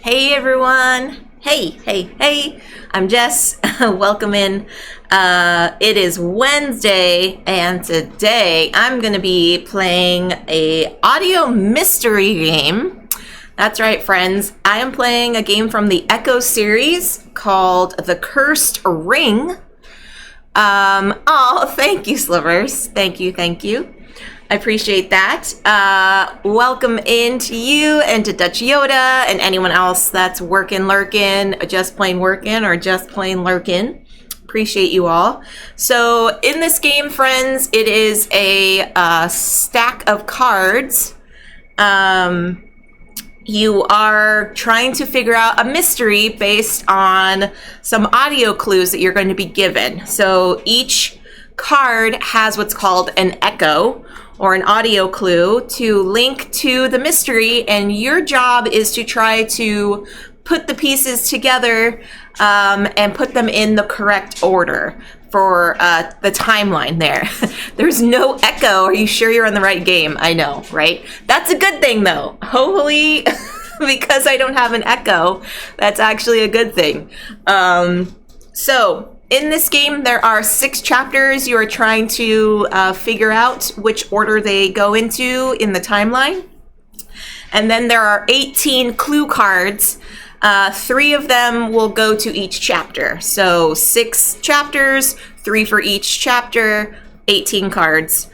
Hey everyone! Hey! I'm Jess. Welcome in. It is Wednesday, and today I'm going to be playing a audio mystery game. That's right, friends. I am playing a game from the Echo series called The Cursed Ring. Thank you, Slivers. Thank you. I appreciate that. Welcome in to you and to Dutch Yoda and anyone else that's lurking, just plain working, or just plain lurking. Appreciate you all. So in this game, friends, it is a stack of cards. You are trying to figure out a mystery based on some audio clues that you're going to be given. So each card has what's called an echo, or an audio clue, to link to the mystery, and your job is to try to put the pieces together and put them in the correct order for the timeline there. There's no echo. Are you sure you're in the right game? I know, right? That's a good thing, though. Hopefully, because I don't have an echo, that's actually a good thing. So in this game, there are 6 chapters. You are trying to figure out which order they go into in the timeline. And then there are 18 clue cards. 3 of them will go to each chapter. So 6 chapters, 3 for each chapter, 18 cards.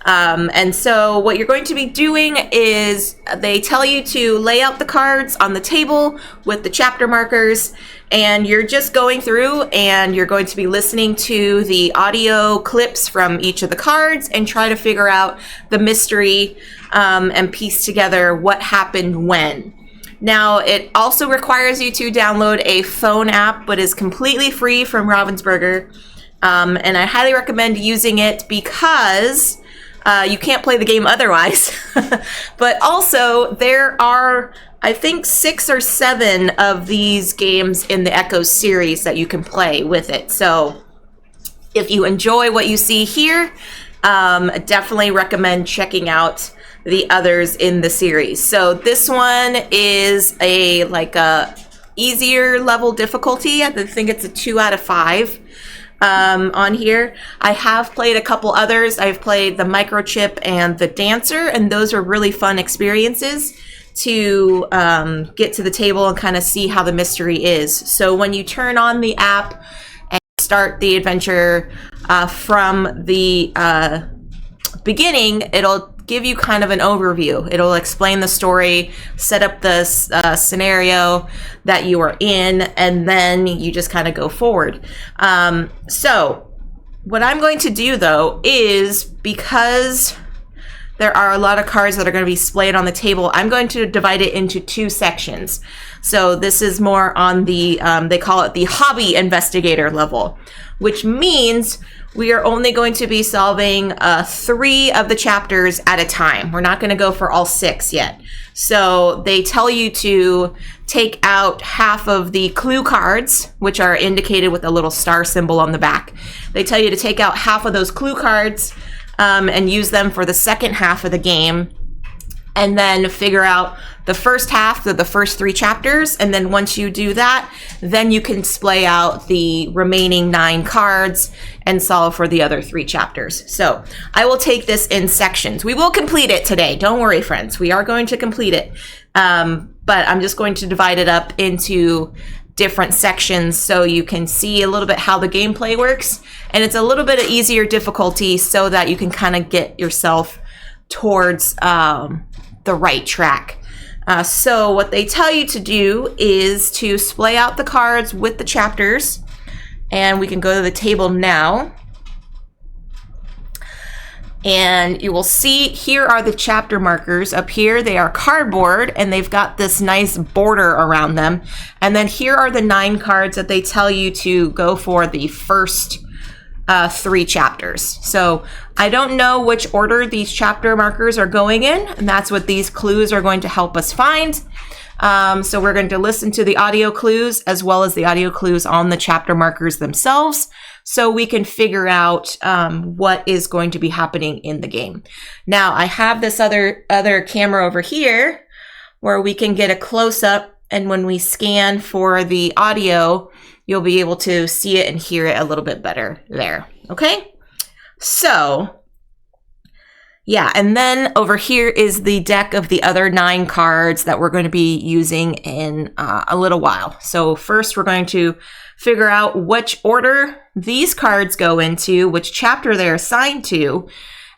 And so what you're going to be doing is they tell you to lay out the cards on the table with the chapter markers, and you're just going through and you're going to be listening to the audio clips from each of the cards and try to figure out the mystery and piece together what happened when. Now, it also requires you to download a phone app, but is completely free from Ravensburger. And I highly recommend using it because you can't play the game otherwise. But also, there are, I think, 6 or 7 of these games in the Echo series that you can play with it. So if you enjoy what you see here, definitely recommend checking out the others in the series. So this one is a easier level difficulty. I think it's a 2 out of 5. On here. I have played a couple others. I've played the Microchip and the Dancer, and those are really fun experiences to get to the table and kind of see how the mystery is. So when you turn on the app and start the adventure from the beginning, it'll give you kind of an overview. It'll explain the story, set up the scenario that you are in, and then you just kind of go forward. So what I'm going to do, though, is because there are a lot of cards that are going to be splayed on the table, I'm going to divide it into 2 sections. So this is more on the, they call it the hobby investigator level, which means we are only going to be solving 3 of the chapters at a time. We're not going to go for all 6 yet. So they tell you to take out half of the clue cards, which are indicated with a little star symbol on the back. They tell you to take out half of those clue cards and use them for the second half of the game, and then figure out the first half of the first 3 chapters. And then once you do that, then you can splay out the remaining 9 cards and solve for the other 3 chapters. So I will take this in sections. We will complete it today. Don't worry, friends. We are going to complete it. But I'm just going to divide it up into different sections so you can see a little bit how the gameplay works. And it's a little bit of easier difficulty so that you can kind of get yourself towards the right track. So what they tell you to do is to splay out the cards with the chapters, and we can go to the table now. And you will see here are the chapter markers. Up here, they are cardboard, and they've got this nice border around them. And then here are the 9 cards that they tell you to go for the first 3 chapters. So I don't know which order these chapter markers are going in, and that's what these clues are going to help us find. So we're going to listen to the audio clues as well as the audio clues on the chapter markers themselves, so we can figure out what is going to be happening in the game. Now, I have this other camera over here where we can get a close-up And when we scan for the audio, you'll be able to see it and hear it a little bit better there. Okay? So, yeah, and then over here is the deck of the other 9 cards that we're going to be using in a little while. So first we're going to figure out which order these cards go into, which chapter they're assigned to,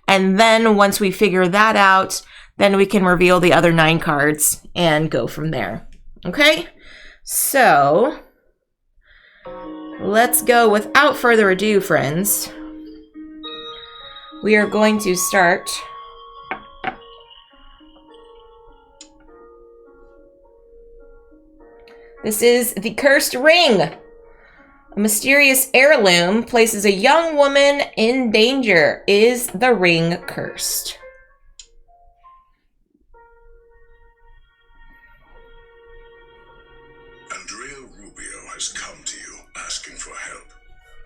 and then once we figure that out, then we can reveal the other 9 cards and go from there. Okay? So, let's go without further ado, friends. We are going to start This is the Cursed Ring. A mysterious heirloom places a young woman in danger. Is the ring cursed? Andrea Rubio has come to you asking for help.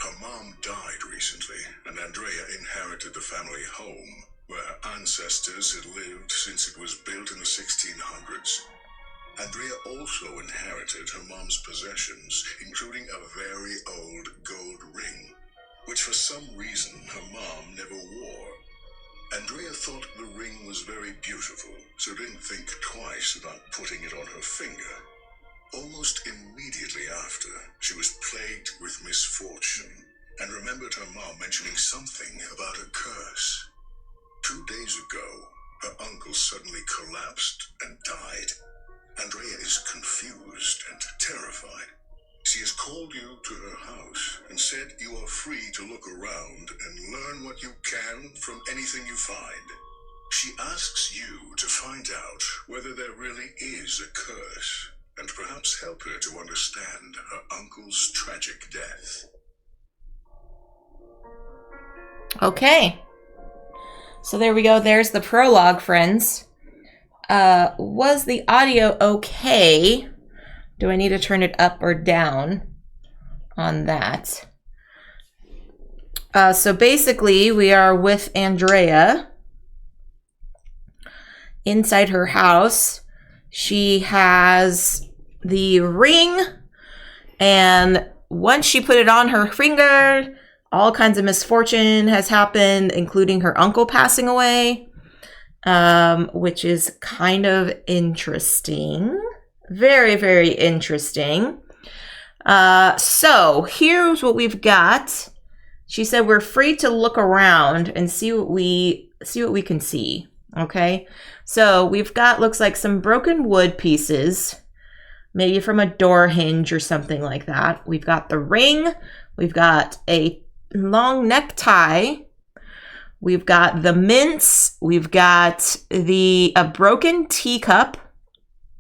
Her mom died recently, and Andrea inherited the family home where her ancestors had lived since it was built in the 1600s. Andrea also inherited her mom's possessions, including a very old gold ring, which for some reason her mom never wore. Andrea thought the ring was very beautiful, so didn't think twice about putting it on her finger. Almost immediately after, she was plagued with misfortune, and remembered her mom mentioning something about a curse. 2 days ago, her uncle suddenly collapsed and died. Andrea is confused and terrified. She has called you to her house and said you are free to look around and learn what you can from anything you find. She asks you to find out whether there really is a curse, and perhaps help her to understand her uncle's tragic death. Okay. So there we go. There's the prologue, friends. Was the audio okay? Do I need to turn it up or down on that? So basically, we are with Andrea inside her house. She has the ring, and once she put it on her finger, all kinds of misfortune has happened, including her uncle passing away. Which is kind of interesting. Very, very interesting. So here's what we've got. She said we're free to look around and see what we can see. Okay. So we've got, looks like some broken wood pieces, maybe from a door hinge or something like that. We've got the ring. We've got a long necktie. We've got the mints. We've got a broken teacup,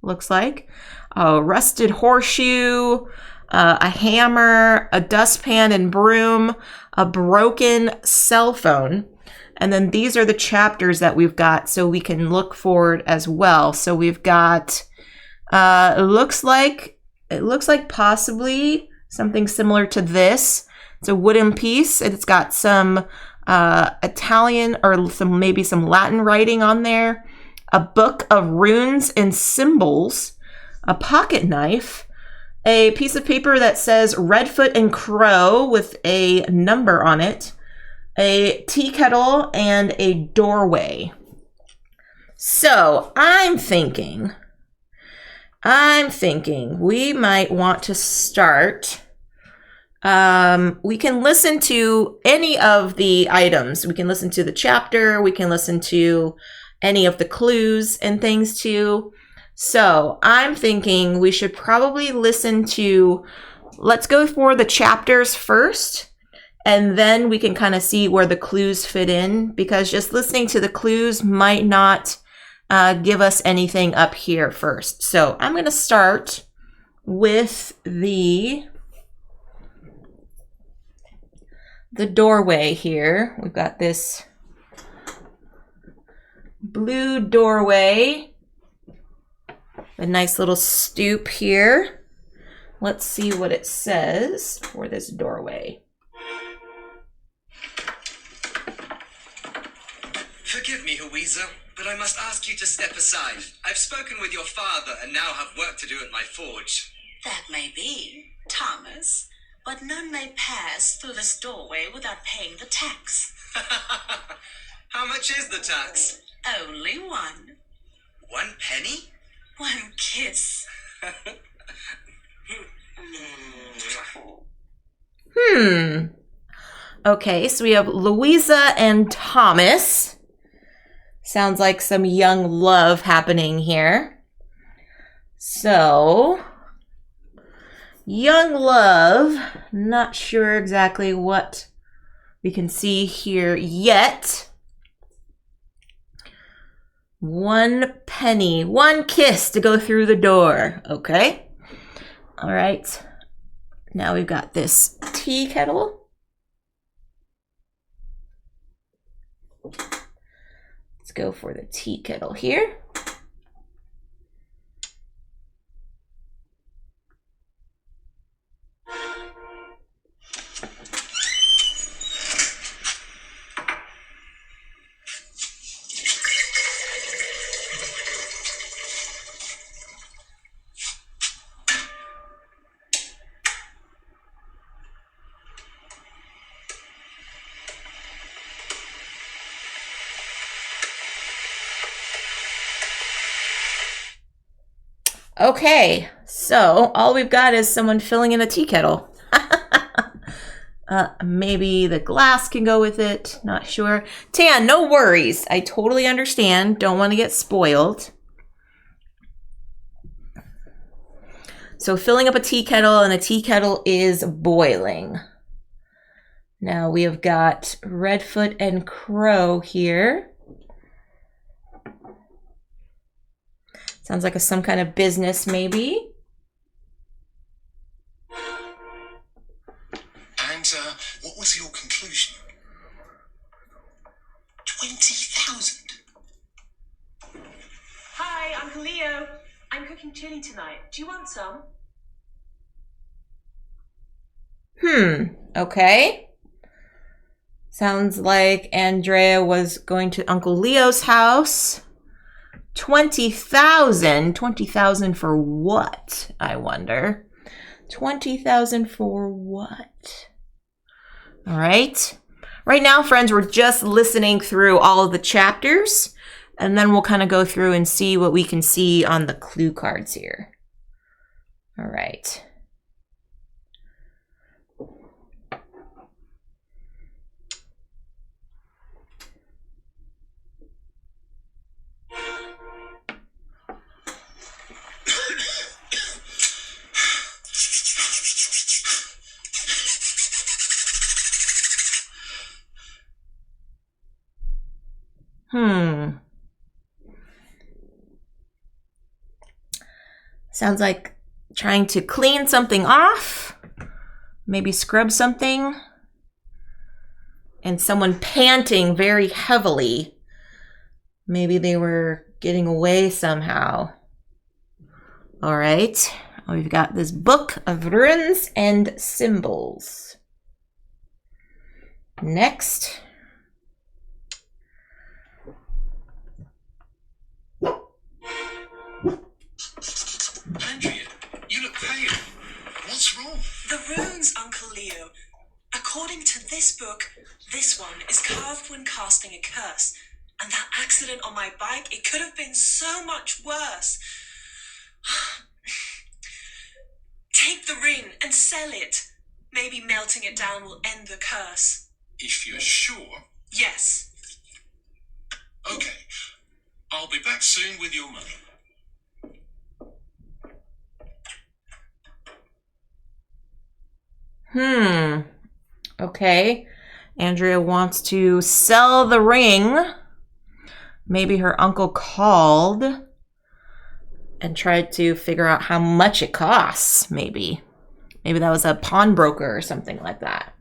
looks like, a rusted horseshoe, a hammer, a dustpan and broom, a broken cell phone. And then these are the chapters that we've got, so we can look forward as well. So we've got, it looks like possibly something similar to this. It's a wooden piece, and it's got some Italian or maybe some Latin writing on there, a book of runes and symbols, a pocket knife, a piece of paper that says Redfoot and Crow with a number on it, a tea kettle, and a doorway. So I'm thinking we might want to start. We can listen to any of the items. We can listen to the chapter. We can listen to any of the clues and things too. So I'm thinking we should probably listen to, let's go for the chapters first, and then we can kind of see where the clues fit in, because just listening to the clues might not give us anything up here first. So I'm going to start with the doorway here. We've got this blue doorway, a nice little stoop here. Let's see what it says for this doorway. Forgive me, Louisa, but I must ask you to step aside. I've spoken with your father and now have work to do at my forge. That may be, Thomas, but none may pass through this doorway without paying the tax. How much is the tax? Only one. 1 penny? 1 kiss. Okay, so we have Louisa and Thomas. Sounds like some young love happening here. So, young love. Not sure exactly what we can see here yet. 1 penny, 1 kiss to go through the door. Okay. All right. Now we've got this tea kettle. Let's go for the tea kettle here. Okay, so all we've got is someone filling in a tea kettle. Maybe the glass can go with it. Not sure. Tan, no worries. I totally understand. Don't want to get spoiled. So filling up a tea kettle, and a tea kettle is boiling. Now we have got Redfoot and Crow here. Sounds like some kind of business, maybe. And what was your conclusion? 20,000. Hi, Uncle Leo. I'm cooking chili tonight. Do you want some? Okay. Sounds like Andrea was going to Uncle Leo's house. 20,000. 20,000 for what? I wonder. 20,000 for what? All right. Right now, friends, we're just listening through all of the chapters, and then we'll kind of go through and see what we can see on the clue cards here. All right. Sounds like trying to clean something off, maybe scrub something, and someone panting very heavily. Maybe they were getting away somehow. All right, we've got this book of runes and symbols. Next. Andrea, you look pale. What's wrong? The runes, Uncle Leo. According to this book, this one is carved when casting a curse. And that accident on my bike, it could have been so much worse. Take the ring and sell it. Maybe melting it down will end the curse. If you're sure. Yes. Okay. I'll be back soon with your money. Okay. Andrea wants to sell the ring. Maybe her uncle called and tried to figure out how much it costs, maybe. Maybe that was a pawnbroker or something like that.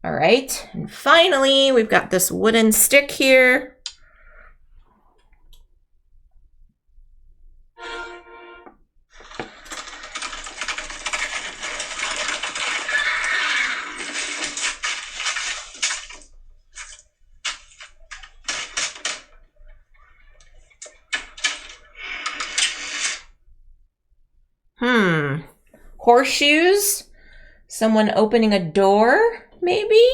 All right. And finally, we've got this wooden stick here. Horseshoes? Someone opening a door, maybe?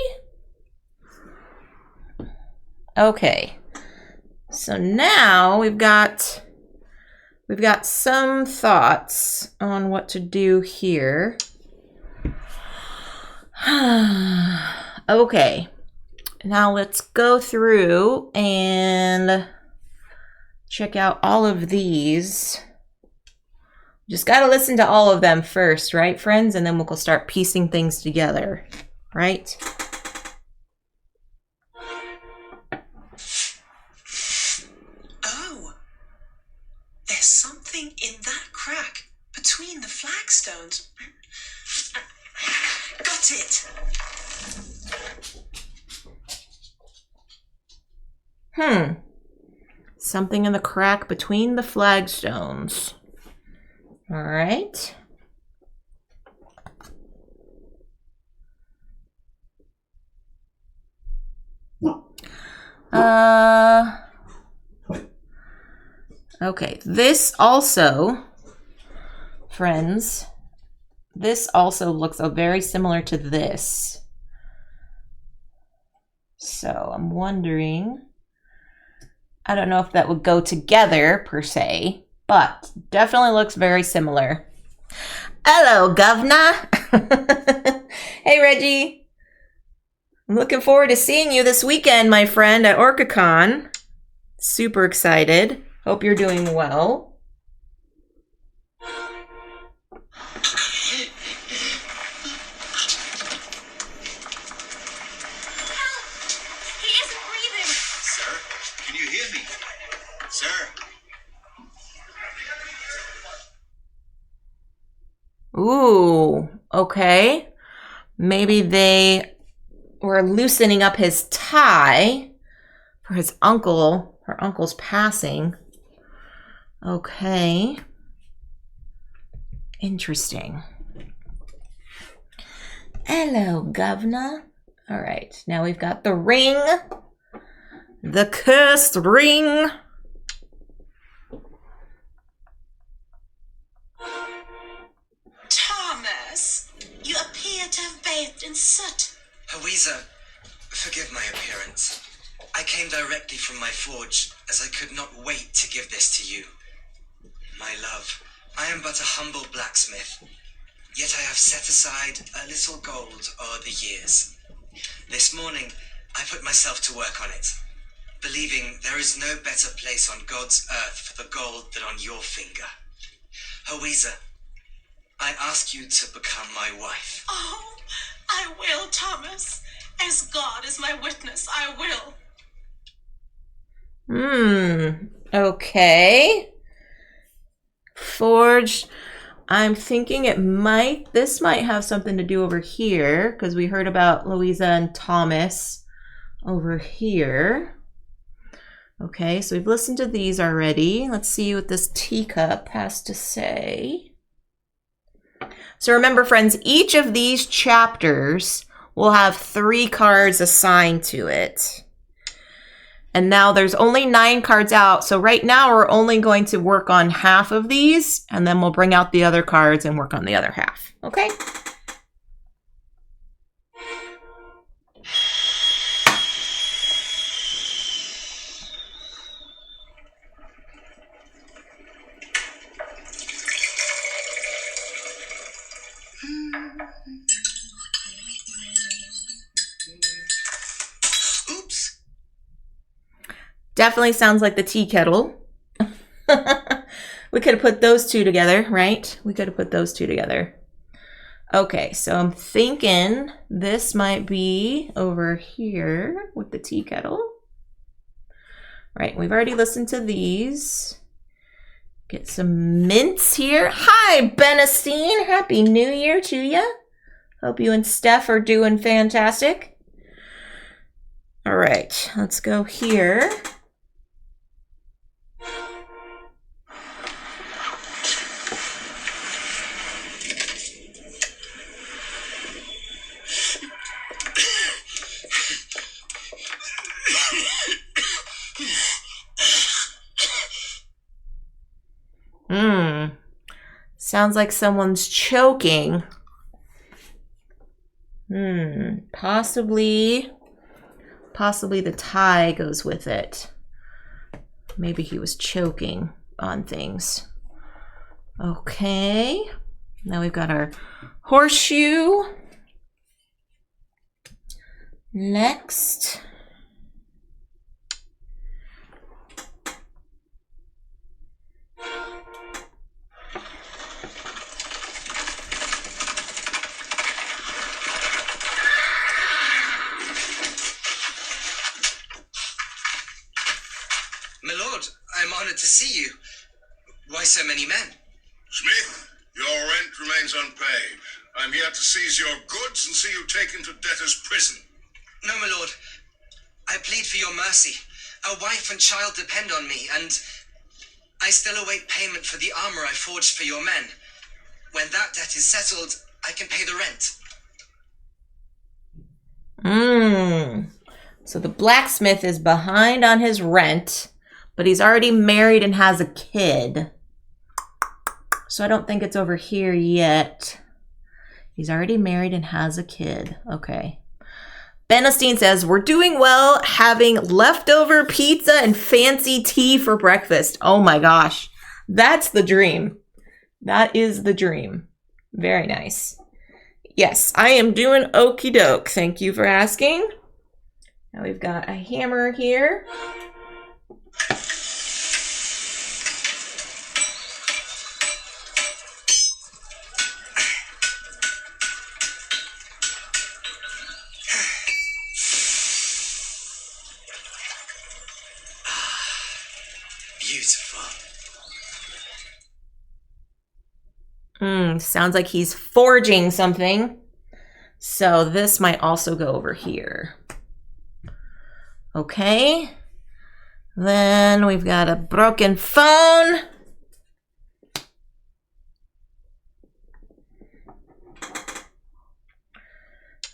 Okay. So now we've got some thoughts on what to do here. Okay. Now let's go through and check out all of these. Just got to listen to all of them first, right, friends? And then we'll start piecing things together, right? Oh, there's something in that crack between the flagstones. Got it. Something in the crack between the flagstones. All right. Okay, this also, friends, this also looks very similar to this. So I'm wondering, I don't know if that would go together per se, but definitely looks very similar. Hello, governor. Hey, Reggie. I'm looking forward to seeing you this weekend, my friend, at OrcaCon. Super excited. Hope you're doing well. He isn't breathing. Sir, can you hear me? Sir. Ooh, okay. Maybe they were loosening up his tie for his uncle, her uncle's passing. Okay. Interesting. Hello, governor. All right, now we've got the ring. The cursed ring. Thomas, you appear to have bathed in soot. Louisa, forgive my appearance. I came directly from my forge, as I could not wait to give this to you. My love, I am but a humble blacksmith, yet I have set aside a little gold o'er the years. This morning, I put myself to work on it, believing there is no better place on God's earth for the gold than on your finger. Louisa, I ask you to become my wife. Oh, I will, Thomas. As God is my witness, I will. Okay. Forged. I'm thinking this might have something to do over here, because we heard about Louisa and Thomas over here. Okay, so we've listened to these already. Let's see what this teacup has to say. So remember, friends, each of these chapters will have 3 cards assigned to it. And now there's only 9 cards out. So right now we're only going to work on half of these, and then we'll bring out the other cards and work on the other half. Okay? Oops! Definitely sounds like the tea kettle. We could have put those two together, right? We could have put those two together. Okay, so I'm thinking this might be over here with the tea kettle. Right, we've already listened to these. Get some mints here. Hi, Benestine. Happy New Year to you. Hope you and Steph are doing fantastic. All right, let's go here. Sounds like someone's choking. Possibly the tie goes with it. Maybe he was choking on things. Okay. Now we've got our horseshoe. Next. My lord, I'm honored to see you. Why so many men? Smith, your rent remains unpaid. I'm here to seize your goods and see you taken to debtor's prison. No, my lord. I plead for your mercy. A wife and child depend on me, and I still await payment for the armor I forged for your men. When that debt is settled, I can pay the rent. So the blacksmith is behind on his rent, but he's already married and has a kid. So I don't think it's over here yet. He's already married and has a kid. Okay. Benestein says, we're doing well, having leftover pizza and fancy tea for breakfast. Oh my gosh. That's the dream. That is the dream. Very nice. Yes, I am doing okie doke. Thank you for asking. Now we've got a hammer here. Beautiful. Sounds like he's forging something. So this might also go over here. Okay. Then we've got a broken phone.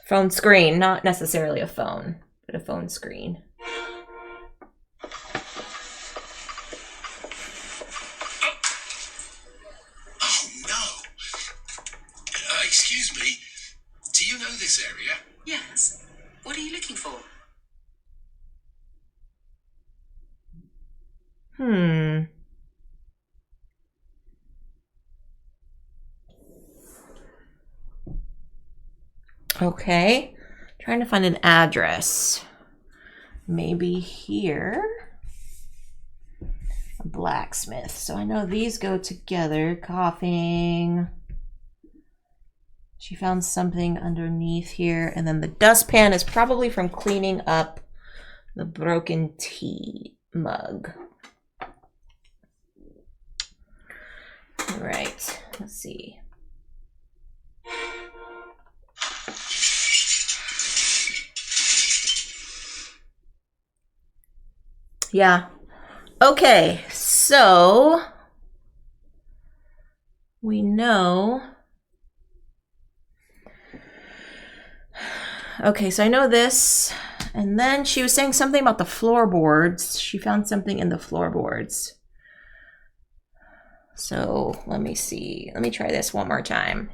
Phone screen, not necessarily a phone, but a phone screen. Oh no! Excuse me, do you know this area? Yes. What are you looking for? Okay. Trying to find an address. Maybe here. A blacksmith. So I know these go together. Coughing. She found something underneath here. And then the dustpan is probably from cleaning up the broken tea mug. All right. Let's see. Yeah. Okay, so we know. Okay, so I know this. And then she was saying something about the floorboards. She found something in the floorboards. So let me see. Let me try this one more time.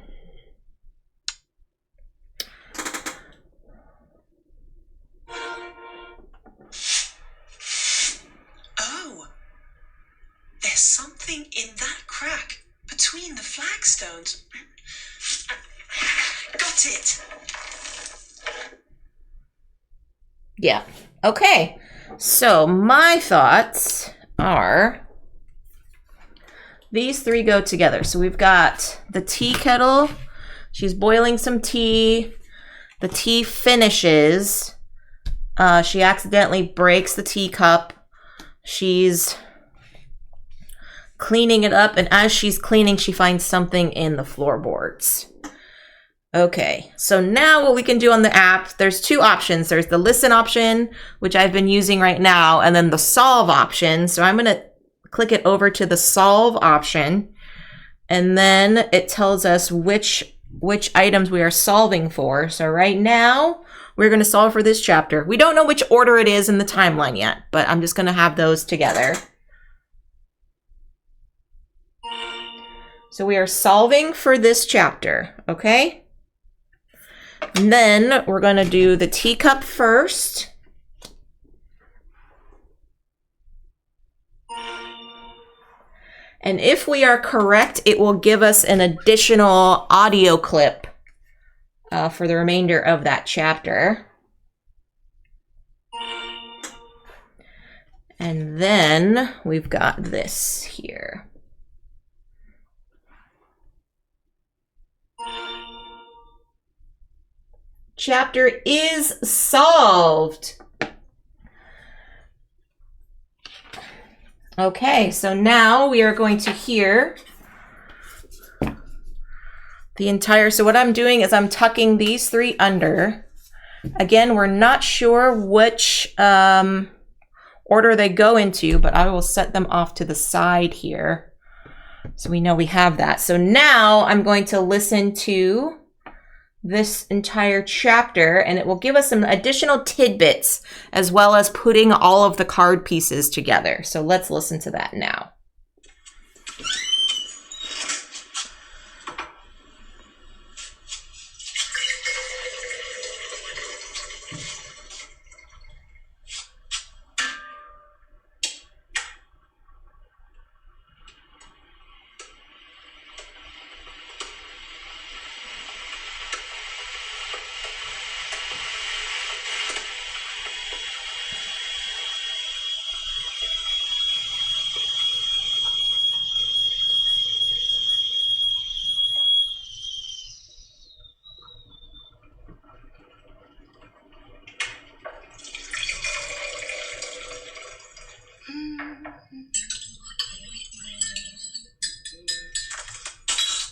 Oh, there's something in that crack between the flagstones. Got it. Yeah. Okay. So my thoughts are these three go together. So we've got the tea kettle. She's boiling some tea. The tea finishes. She accidentally breaks the teacup. She's cleaning it up. And as she's cleaning, she finds something in the floorboards. Okay, so now what we can do on the app, there's two options. There's the listen option, which I've been using right now, and then the solve option. So I'm going to click it over to the solve option, and then it tells us which items we are solving for. So right now, we're going to solve for this chapter. We don't know which order it is in the timeline yet, but I'm just going to have those together. So we are solving for this chapter, okay? And then we're going to do the teacup first. And if we are correct, it will give us an additional audio clip for the remainder of that chapter. And then we've got this here. Chapter is solved. Okay, so now we are going to hear the entire, so what I'm doing is I'm tucking these three under. Again, we're not sure which order they go into, but I will set them off to the side here so we know we have that. So now I'm going to listen to this entire chapter, and it will give us some additional tidbits as well as putting all of the card pieces together. So let's listen to that now.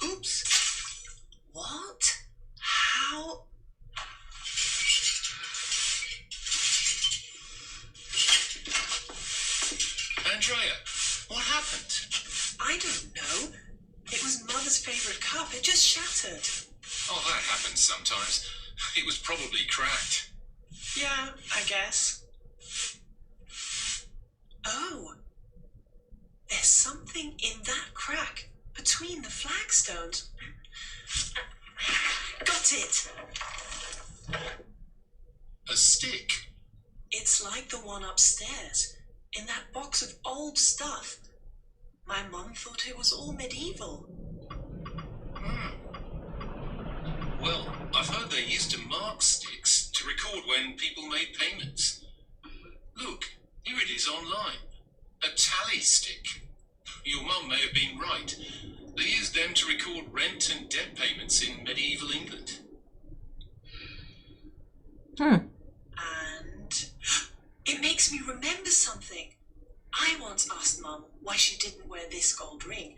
Oops. What? How? Andrea, what happened? I don't know. It was Mother's favorite cup. It just shattered. Oh, that happens sometimes. It was probably cracked. Yeah, I guess. Oh. There's something in that crack between the flagstones. Got it. A stick? It's like the one upstairs, in that box of old stuff. My mum thought it was all medieval. Well, I've heard they used to mark sticks to record when people made payments. Look, here it is online. A tally stick. Your mum may have been right. They used them to record rent and debt payments in medieval England. And it makes me remember something. I once asked Mum why she didn't wear this gold ring.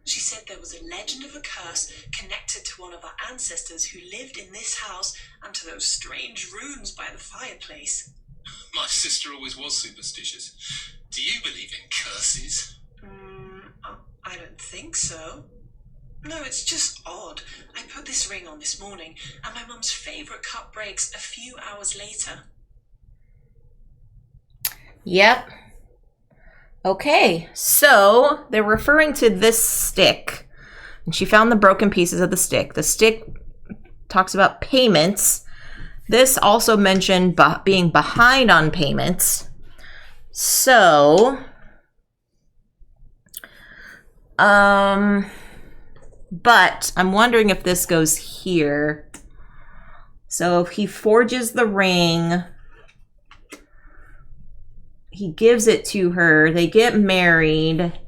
She said there was a legend of a curse connected to one of our ancestors who lived in this house and to those strange runes by the fireplace. My sister always was superstitious. Do you believe in curses? I don't think so. No, it's just odd. I put this ring on this morning, and my mum's favourite cup breaks a few hours later. Yep. Okay, so they're referring to this stick. And she found the broken pieces of the stick. The stick talks about payments. This also mentioned being behind on payments. So, but I'm wondering if this goes here. So if he forges the ring, he gives it to her, they get married,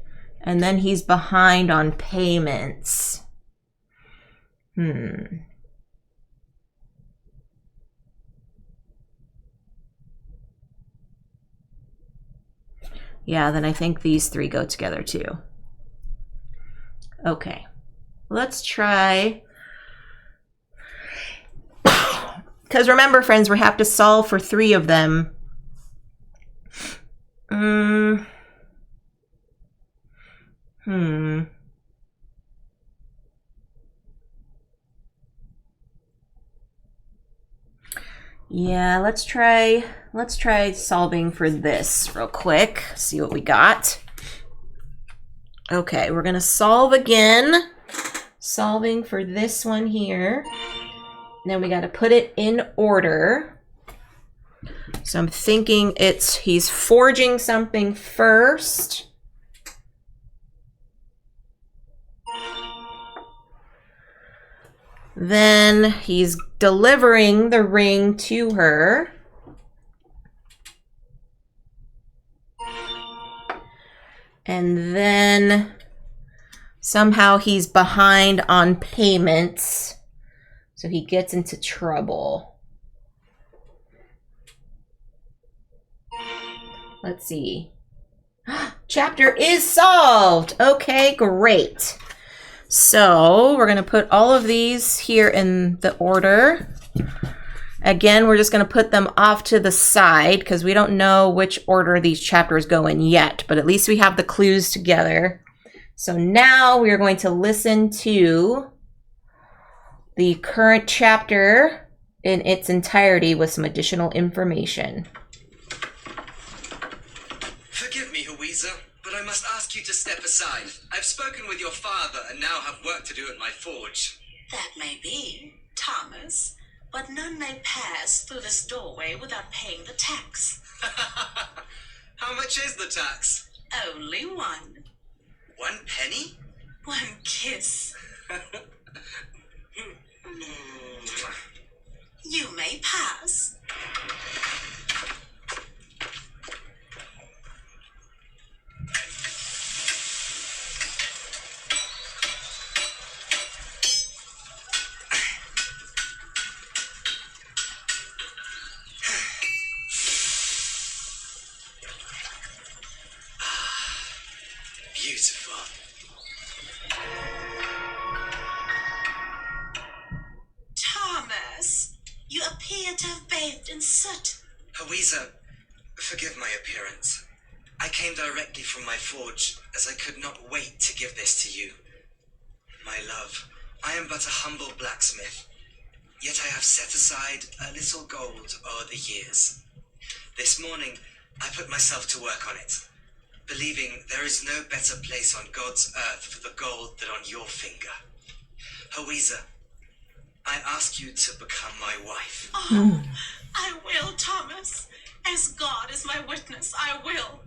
and then he's behind on payments. Yeah, then I think these three go together too. Okay, let's try. Because remember, friends, we have to solve for three of them. Yeah, let's try solving for this real quick. See what we got. Okay, we're gonna solve again solving for this one here. Then we got to put it in order. So I'm thinking he's forging something first. Then he's delivering the ring to her. And then somehow he's behind on payments. So he gets into trouble. Let's see. Chapter is solved. Okay, great. So we're going to put all of these here in the order. Again, we're just going to put them off to the side because we don't know which order these chapters go in yet, but at least we have the clues together. So now we are going to listen to the current chapter in its entirety with some additional information. Forgive me, Louisa, but I must ask you to step aside. I've spoken with your father and now have work to do at my forge. That may be, Thomas, but none may pass through this doorway without paying the tax. How much is the tax? Only one. 1 penny? 1 kiss. You may pass. Beautiful. Thomas, you appear to have bathed in soot. Louisa, forgive my appearance. I came directly from my forge, as I could not wait to give this to you. My love, I am but a humble blacksmith, yet I have set aside a little gold o'er the years. This morning, I put myself to work on it, believing there is no better place on God's earth for the gold than on your finger. Louisa, I ask you to become my wife. Oh, I will, Thomas. As God is my witness, I will.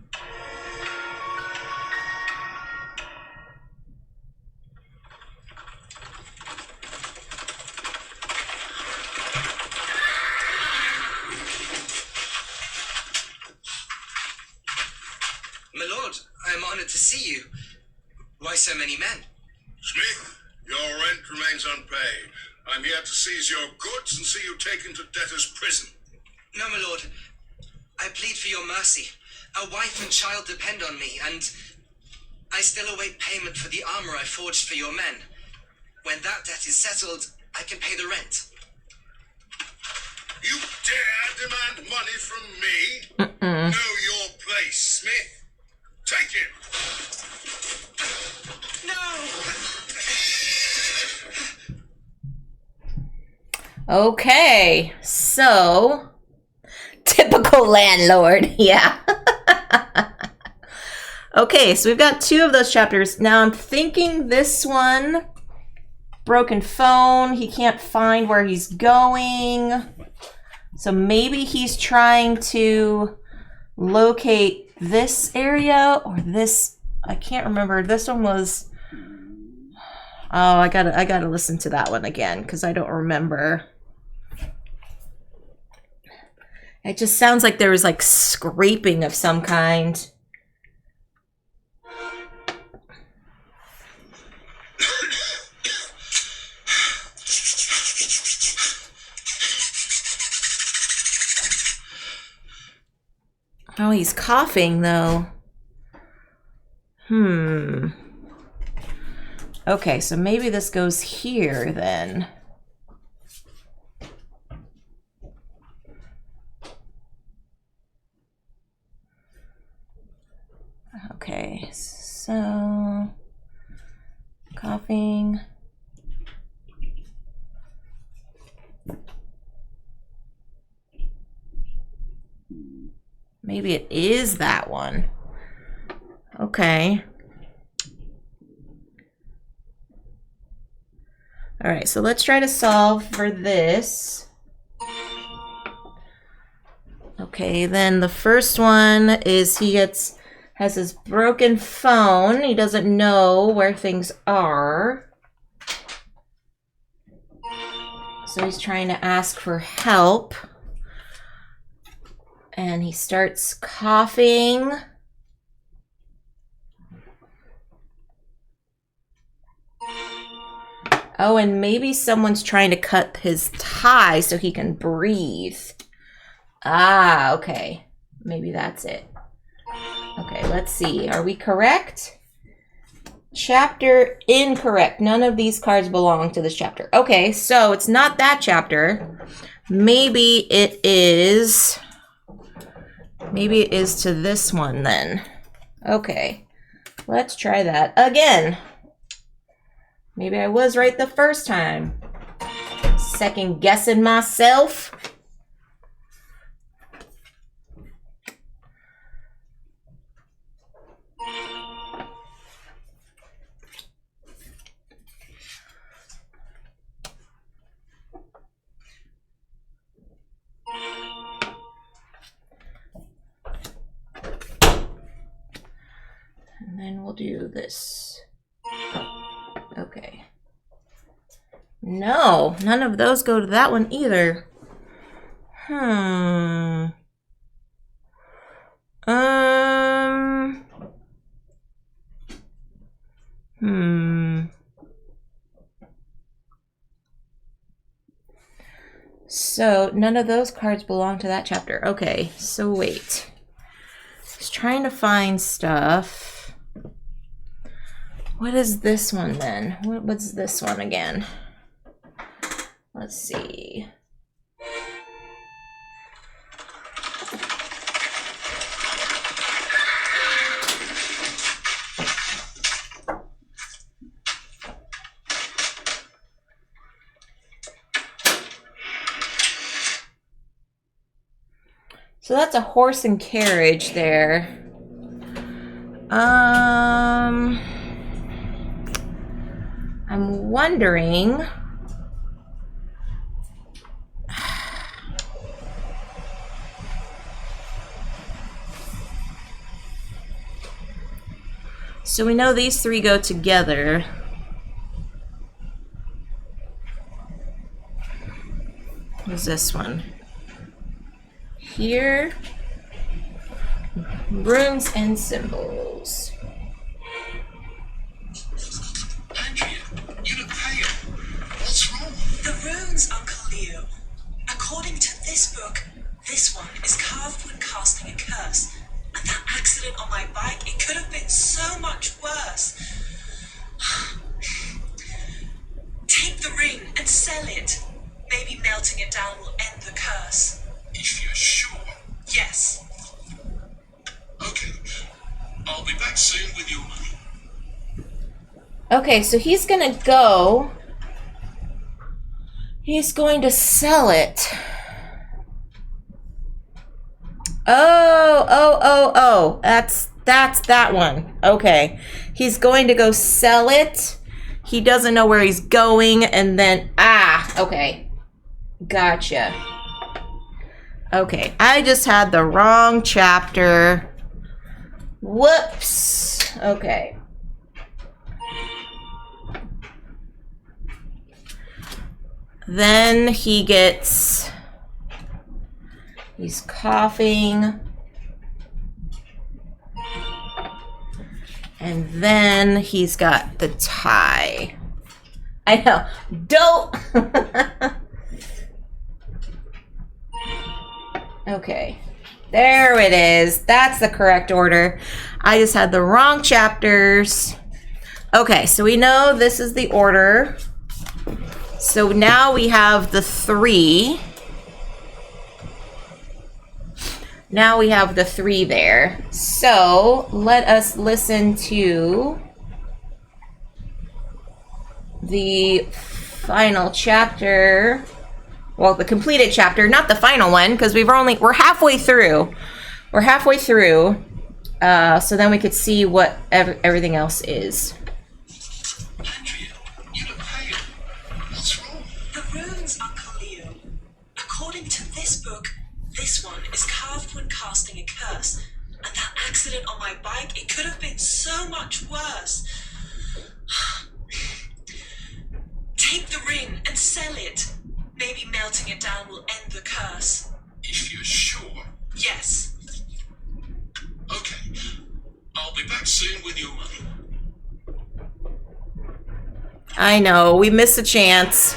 My lord, I am honored to see you. Why so many men? Smith, your rent remains unpaid. I'm here to seize your goods and see you taken to debtor's prison. No, my lord. I plead for your mercy. A wife and child depend on me, and I still await payment for the armor I forged for your men. When that debt is settled, I can pay the rent. You dare demand money from me? Know your place, Smith. Take it. No! Okay, so typical landlord, yeah. Okay, so we've got 2 of those chapters. Now I'm thinking this one, broken phone, he can't find where he's going. So maybe he's trying to locate this area or this, I can't remember. This one was, oh, I gotta listen to that one again because I don't remember. It just sounds like there was like scraping of some kind. Oh, he's coughing though. Okay, so maybe this goes here then. Okay, so coughing. Maybe it is that one. Okay. All right, so let's try to solve for this. Okay, then the first one is he has his broken phone. He doesn't know where things are. So he's trying to ask for help. And he starts coughing. Oh, and maybe someone's trying to cut his tie so he can breathe. Ah, okay. Maybe that's it. Okay, let's see. Are we correct? Chapter incorrect. None of these cards belong to this chapter. Okay, so it's not that chapter. Maybe it is to this one then. Okay, let's try that again. Maybe I was right the first time. Second guessing myself. And then we'll do this. Okay. No, none of those go to that one either. So none of those cards belong to that chapter. Okay, so wait. He's trying to find stuff. What is this one then? What's this one again? Let's see. So that's a horse and carriage there. I'm wondering. So we know these three go together. What's this one? Here, runes and symbols. Andrea, you look pale. What's wrong? The runes, Uncle Leo. According to this book, this one is carved when casting a curse. And that accident on my bike, it could have been so much worse. Take the ring and sell it. Maybe melting it down will end the curse. If you're sure. Yes. Okay. I'll be back soon with your money. Okay, so he's gonna go. He's going to sell it. Oh. That's that one. Okay. He's going to go sell it. He doesn't know where he's going, and then okay. Gotcha. Okay, I just had the wrong chapter. Whoops. Okay. Then he's coughing. And then he's got the tie. I know. Don't. Okay, there it is. That's the correct order. I just had the wrong chapters. Okay, so we know this is the order. So now we have the three. Now we have the three there. So let us listen to the final chapter. Well, the completed chapter, not the final one, because we're halfway through. We're halfway through, so then we could see what everything else is. Andrea, you look pale. This one is carved when casting a curse. And that accident on my bike, it could have been so much worse. Take the ring and sell it. Maybe melting it down will end the curse. If you're sure. Yes. Okay. I'll be back soon with your money. I know, we missed a chance.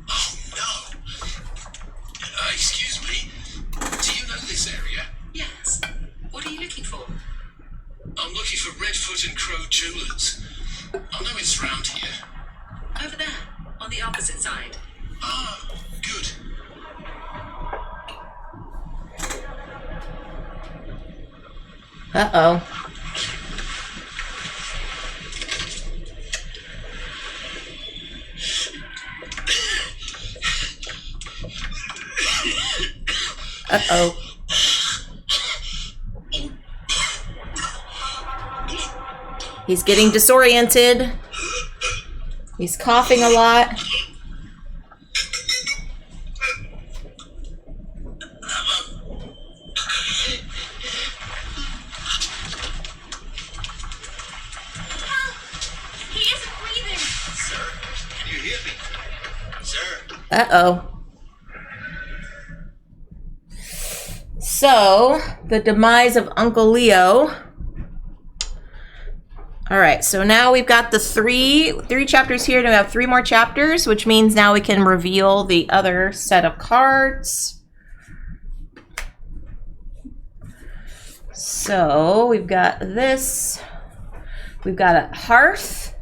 Oh no! Excuse me. Do you know this area? Yes. What are you looking for? I'm looking for Redfoot and Crow Jewelers. I know it's round here. Over there, on the opposite side. Ah, good. Uh-oh. Uh-oh. He's getting disoriented. He's coughing a lot. He isn't breathing. Sir, can you hear me? Sir? Uh-oh. So, the demise of Uncle Leo. All right, so now we've got the three chapters here. Now we have 3 more chapters, which means now we can reveal the other set of cards. So we've got this. We've got a hearth.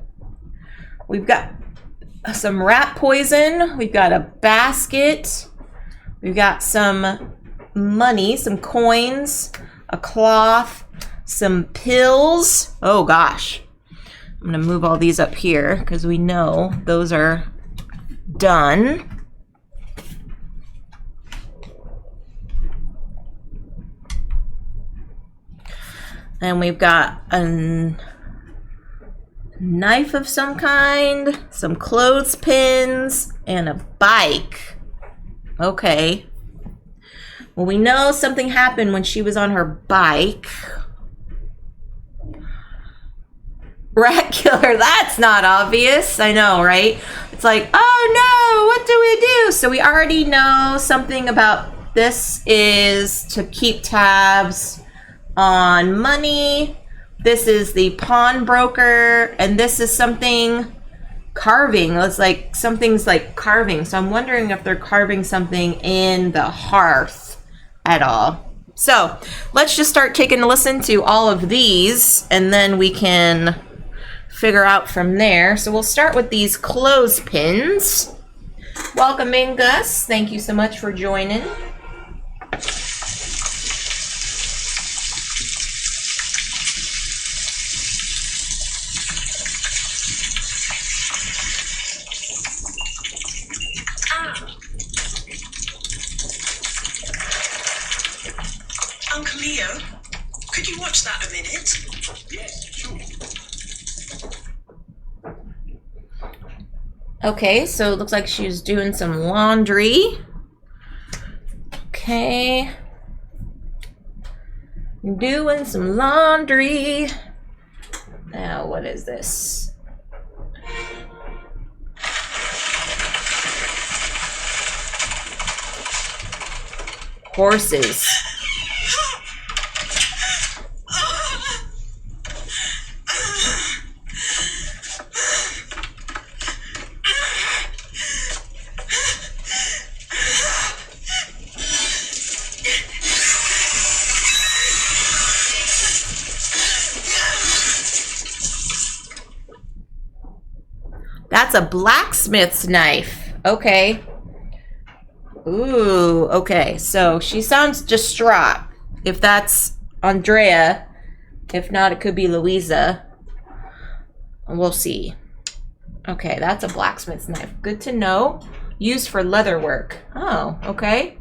We've got some rat poison. We've got a basket. We've got some money, some coins, a cloth, some pills. Oh gosh. I'm gonna move all these up here because we know those are done. And we've got a knife of some kind, some clothespins, and a bike. Okay. Well, we know something happened when she was on her bike. Rat killer, that's not obvious. I know, right? It's like, oh no, what do we do? So we already know something about this is to keep tabs on money. This is the pawnbroker, and this is something carving. It's like something's like carving. So I'm wondering if they're carving something in the hearth at all. So let's just start taking a listen to all of these, and then we can figure out from there. So we'll start with these clothespins. Welcome in, Gus. Thank you so much for joining. Uncle Leo, could you watch that a minute? Yes, sure. Okay, so it looks like she's doing some laundry. Okay. Doing some laundry. Now, what is this? Horses. That's a blacksmith's knife. Okay. Ooh, okay. So she sounds distraught. If that's Andrea. If not, it could be Louisa. We'll see. Okay, that's a blacksmith's knife. Good to know. Used for leather work. Oh, okay.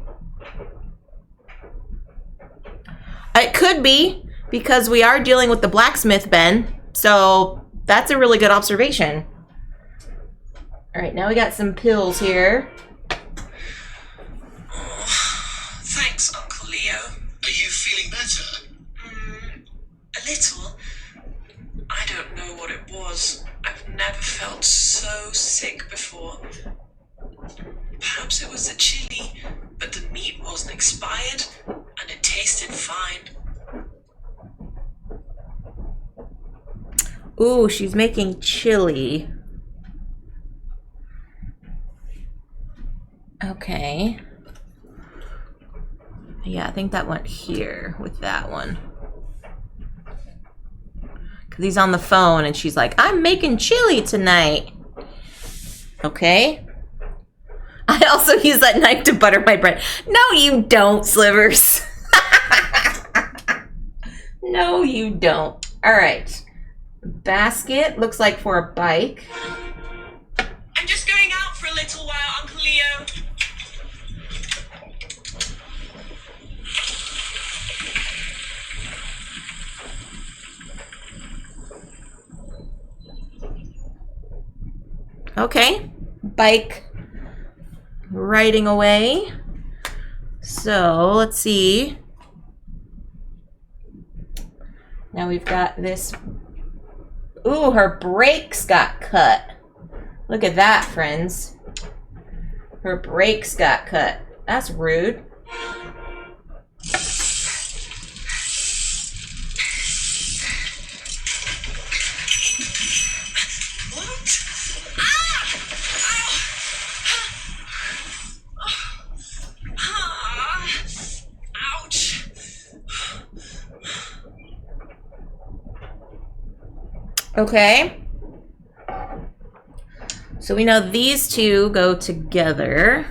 It could be because we are dealing with the blacksmith, Ben. So That's a really good observation. All right, now we got some pills here. Oh, thanks, Uncle Leo. Are you feeling better? A little. I don't know what it was. I've never felt so sick before. Perhaps it was the chili, but the meat wasn't expired, and it tasted fine. Ooh, she's making chili. Okay. Yeah, I think that went here with that one. Because he's on the phone and she's like, I'm making chili tonight. Okay. I also use that knife to butter my bread. No, you don't, Slivers. No, you don't. All right. Basket looks like for a bike. I'm just going out for a little while, Uncle Leo. Okay. Bike riding away. So let's see. Now we've got this. Ooh, her brakes got cut. Look at that, friends. Her brakes got cut. That's rude. What? Ah! Ow! Ah! Ouch! Okay. So we know these two go together.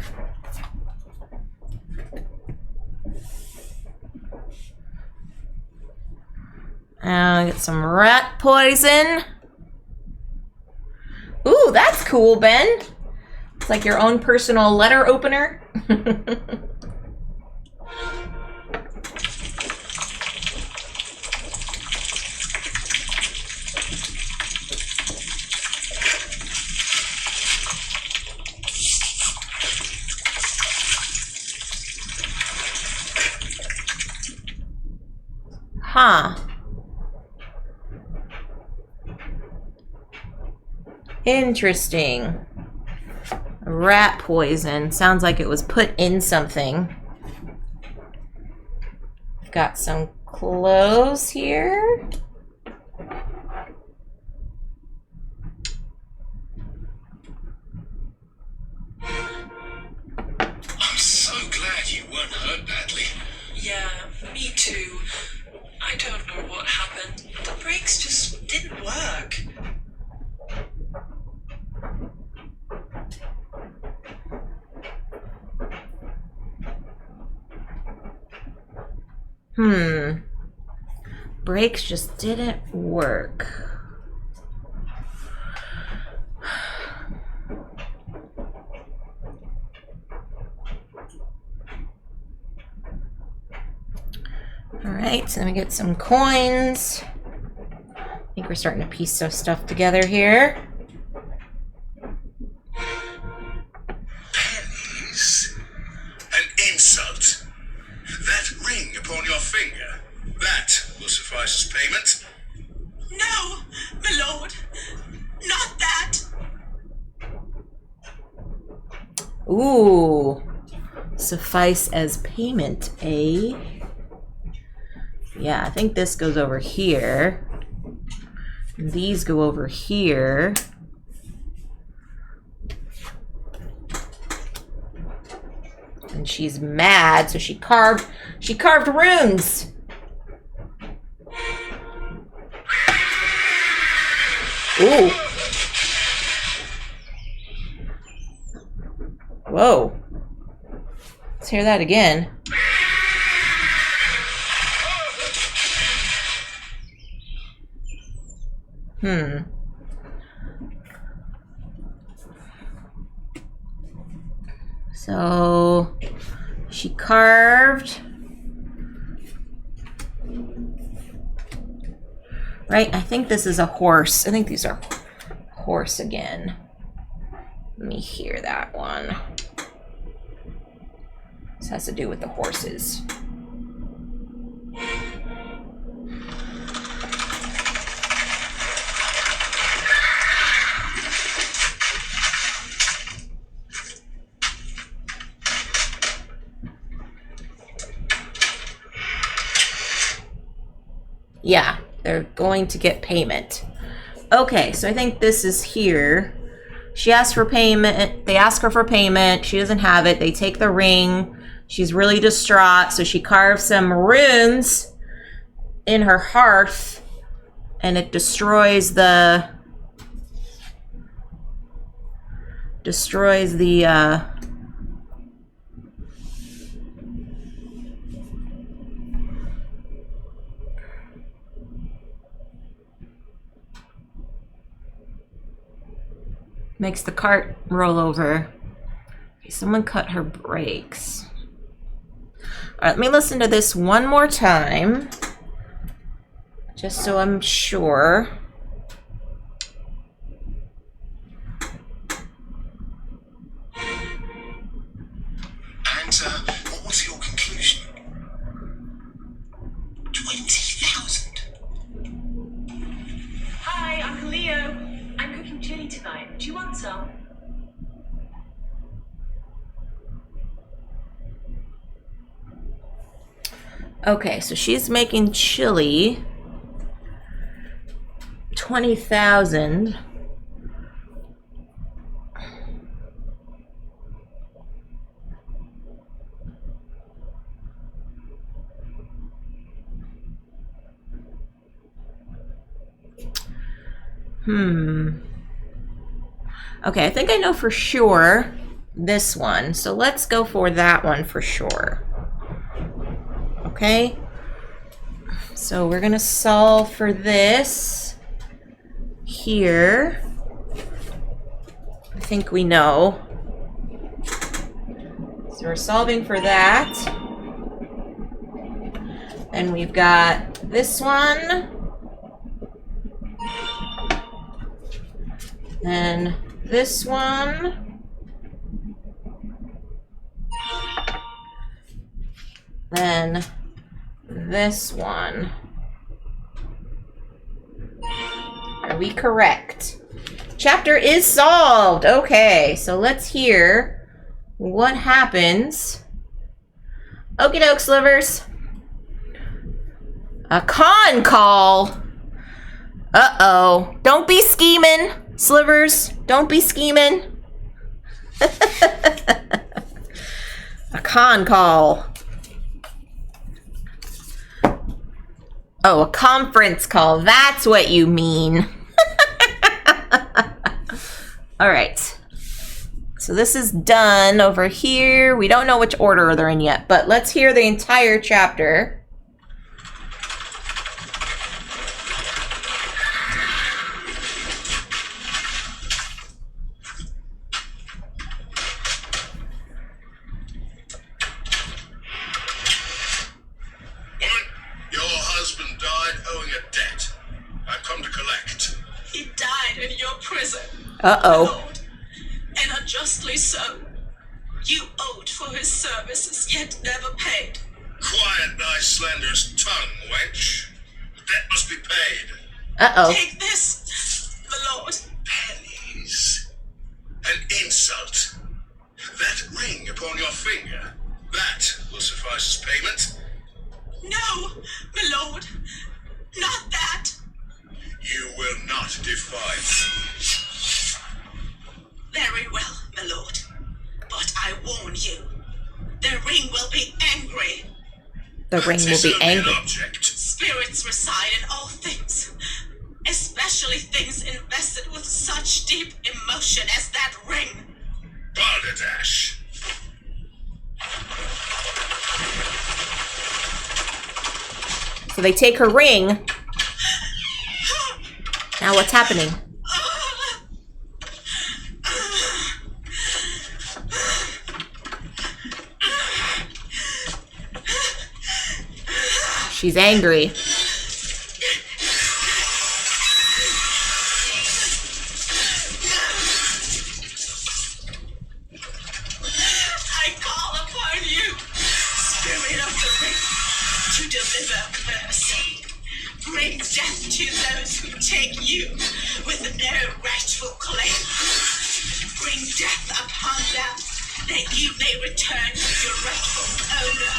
Get some rat poison. Ooh, that's cool, Ben. It's like your own personal letter opener. Huh. Interesting. Rat poison. Sounds like it was put in something. Got some clothes here. I'm so glad you weren't hurt badly. Yeah, me too. I don't know what happened. The brakes just didn't work. Brakes just didn't work. All right, so let me get some coins. I think we're starting to piece some stuff together here. Pennies? An insult. That ring upon your finger, that will suffice as payment. No, my lord. Not that. Ooh, suffice as payment, eh? Yeah, I think this goes over here. These go over here. And she's mad, so she carved runes. Ooh. Whoa. Let's hear that again. So she carved Right? I think this is a horse. I think these are horse again. Let me hear that one. This has to do with the horses. Yeah, they're going to get payment. Okay, so I think this is here. She asks for payment. They ask her for payment. She doesn't have it. They take the ring. She's really distraught, so she carves some runes in her hearth, and it destroys the makes the cart roll over. Okay, someone cut her brakes. All right, let me listen to this one more time, just so I'm sure. And what was your conclusion? 20,000. Hi, Uncle Leo. I'm cooking chili tonight. Do you want some? Okay, so she's making chili. 20,000. Okay, I think I know for sure this one. So let's go for that one for sure. Okay. So we're gonna solve for this here. I think we know. So we're solving for that. And we've got this one. And this one. Then this one. Are we correct? Chapter is solved. Okay, so let's hear what happens. Okie doke, Slivers. A con call. Uh-oh. Don't be scheming, Slivers. Don't be scheming. A con call. Oh, a conference call. That's what you mean. All right. So this is done over here. We don't know which order they're in yet, but let's hear the entire chapter. Uh-oh. Lord, and unjustly so. You owed for his services, yet never paid. Quiet thy slanderous tongue, wench. The debt must be paid. Uh-oh. Take this, my lord. Pennies? An insult. That ring upon your finger, that will suffice as payment. No, my lord. Not that. You will not defy me. Very well, my lord. But I warn you, the ring will be angry. The ring will be angry. Spirits reside in all things, especially things invested with such deep emotion as that ring. Balderdash. So they take her ring. Now what's happening? She's angry. bring death to those who take you with no rightful claim. Bring death upon them, that you may return to your rightful owner.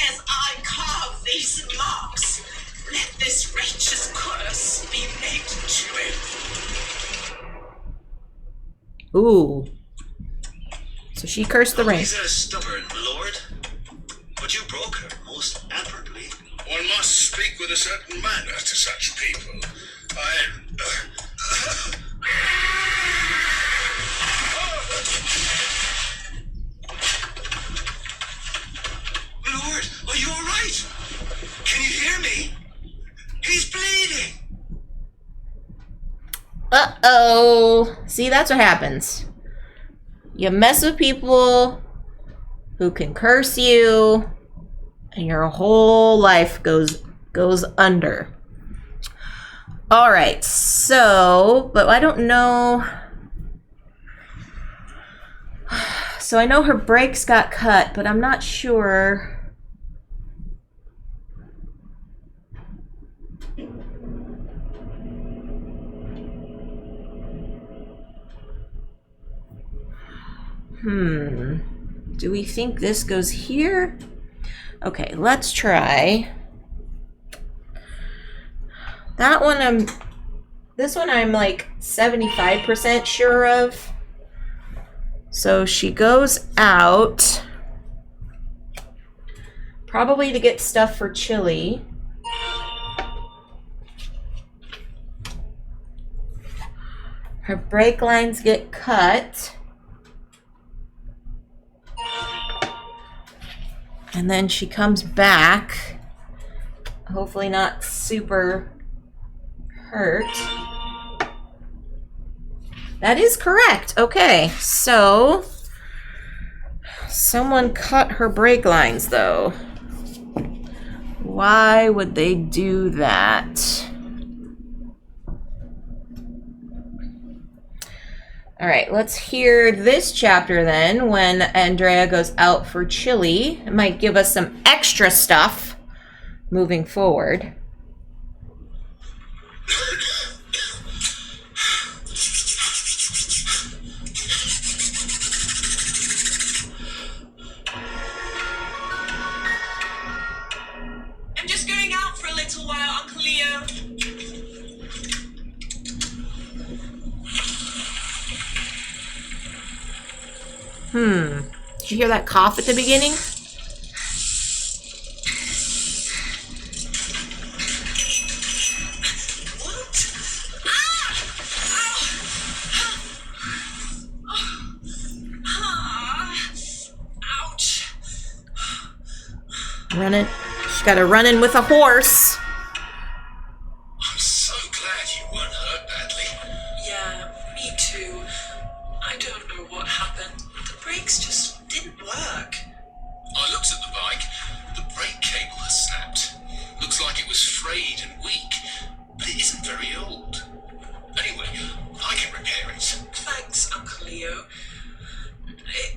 As I carve these marks, let this righteous curse be made true. Ooh. So she cursed the ring. He's a stubborn lord, but you broke her most admirably. One must speak with a certain manner to such people. Lord, are you all right? Can you hear me? He's bleeding. Uh-oh. See, that's what happens. You mess with people who can curse you, and your whole life goes under. All right, so, but I don't know. So I know her brakes got cut, but I'm not sure. Do we think this goes here? Okay, let's try. That one this one I'm like 75% sure of. So she goes out, probably to get stuff for Chili. Her brake lines get cut. And then she comes back, hopefully not super hurt. That is correct. Okay, so someone cut her brake lines though. Why would they do that? All right, let's hear this chapter then when Andrea goes out for Chili. It might give us some extra stuff moving forward. I'm just going out for a little while, Uncle Leo. Did you hear that cough at the beginning? What? Ouch. Running. She got her running with a horse. I'm so glad you weren't hurt badly. Yeah, me too. I don't know what happened. The brakes just didn't work. I looked at the bike. The brake cable has snapped. Looks like it was frayed and weak, but it isn't very old. Anyway, I can repair it. Thanks, Uncle Leo.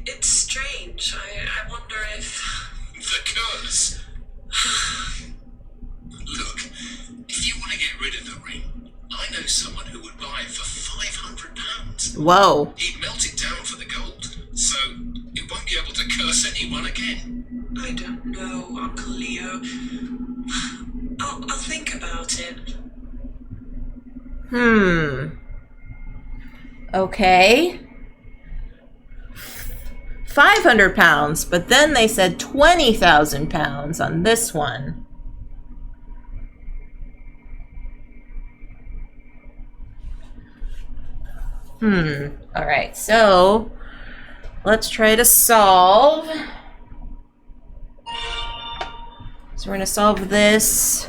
It's strange. I wonder if... The curse. Look, if you want to get rid of the ring, I know someone who would buy it for £500. Whoa. He'd melt it down for the gold, so it won't be able to curse anyone again. I don't know, Uncle Leo. I'll think about it. Okay. 500 pounds, but then they said 20,000 pounds on this one. All right, so let's try to solve. So we're going to solve this.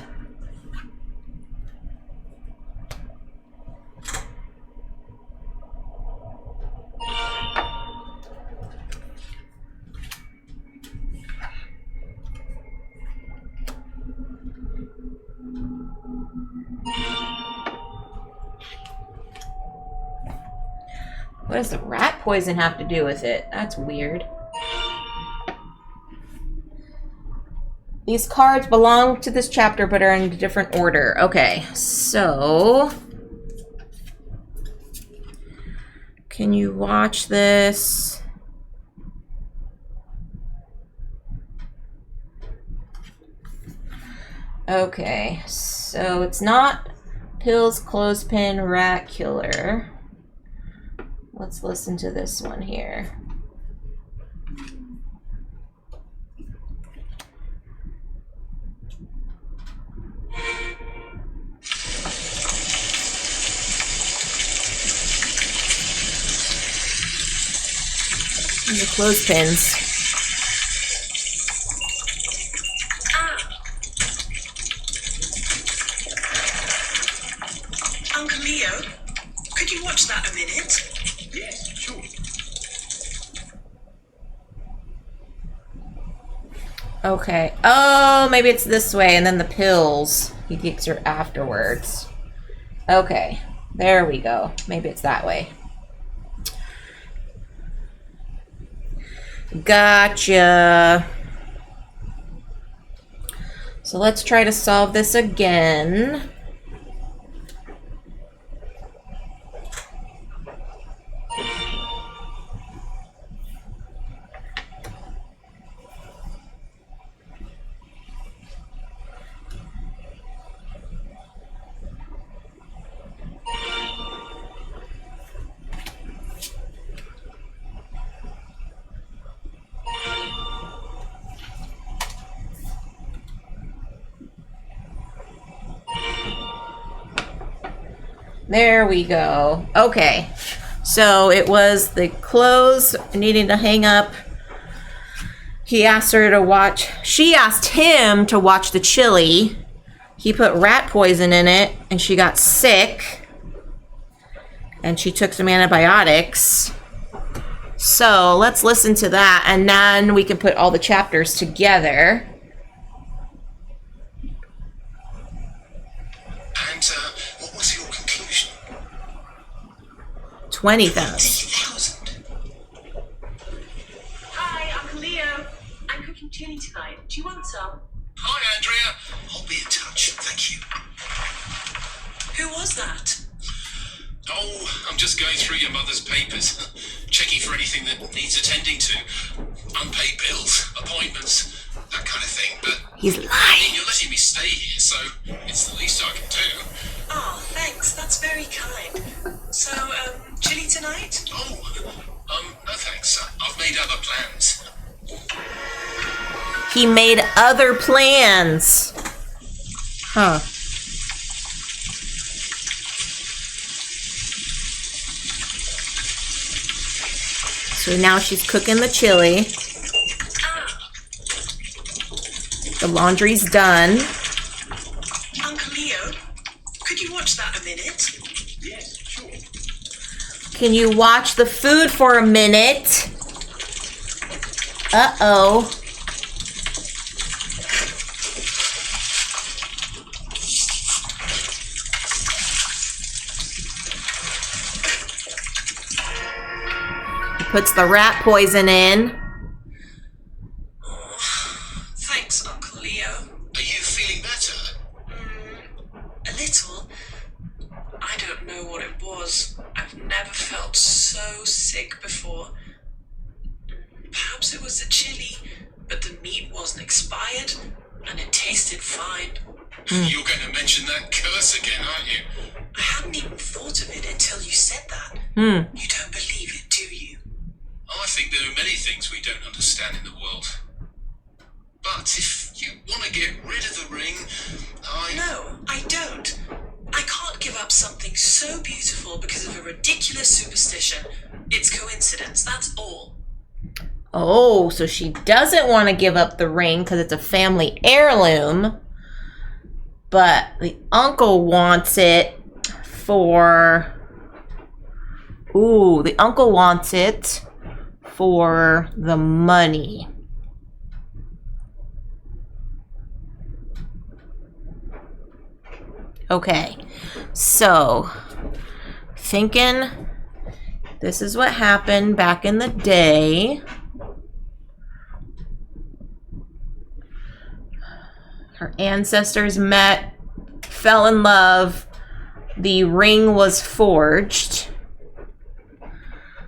What does the rat poison have to do with it? That's weird. These cards belong to this chapter, but are in a different order. Okay, so can you watch this? Okay, so it's not pills, clothespin, rat killer. Let's listen to this one here. The clothespins. Uncle Leo, could you watch that a minute? Yes, sure. Okay. Oh, maybe it's this way, and then the pills he takes her afterwards. Okay. There we go. Maybe it's that way. Gotcha. So let's try to solve this again. There we go. Okay. So it was the clothes needing to hang up. He asked her to watch. She asked him to watch the chili. He put rat poison in it, and she got sick. And she took some antibiotics. So let's listen to that, and then we can put all the chapters together. And what was your conclusion? 20,000. 20,000. Hi, Uncle Leo. I'm cooking chili tonight. Do you want some? Hi, Andrea. I'll be in touch. Thank you. Who was that? Oh, I'm just going through your mother's papers, checking for anything that needs attending to. Unpaid bills, appointments, that kind of thing. But He's I mean, lying. you're letting me stay here, so it's the least I can do. Oh, thanks. That's very kind. So, chili tonight? Oh, no thanks. I've made other plans. He made other plans. Huh. So now she's cooking the chili. The laundry's done. Uncle Leo, could you watch that a minute? Yes, sure. Can you watch the food for a minute? Uh-oh. Puts the rat poison in. Thanks, Uncle Leo. Are you feeling better? A little. I don't know what it was. I've never felt so sick before. Perhaps it was the chili, but the meat wasn't expired, and it tasted fine. You're going to mention that curse again, aren't you? I hadn't even thought of it until you said that. You don't believe it, do you? I think there are many things we don't understand in the world. But if you want to get rid of the ring, No, I don't. I can't give up something so beautiful because of a ridiculous superstition. It's coincidence, that's all. Oh, so she doesn't want to give up the ring because it's a family heirloom. But the uncle wants it for... Ooh, the uncle wants it for the money. Okay, so thinking this is what happened back in the day. Her ancestors met, fell in love. The ring was forged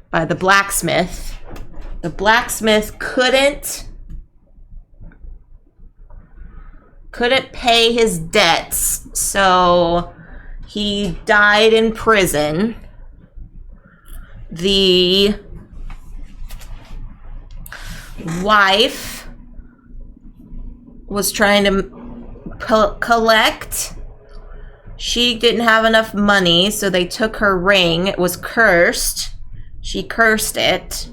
by the blacksmith. The blacksmith couldn't pay his debts, so he died in prison. The wife was trying to collect. She didn't have enough money, so they took her ring. It was cursed. She cursed it.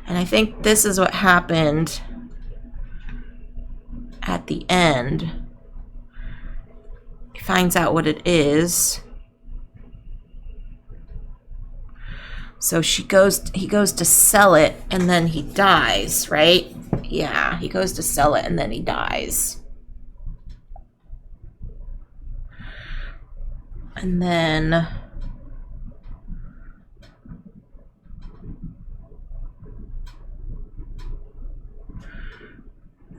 And I think this is what happened at the end. He finds out what it is. So he goes to sell it, and then he dies, right? Yeah, he goes to sell it, and then he dies. And then I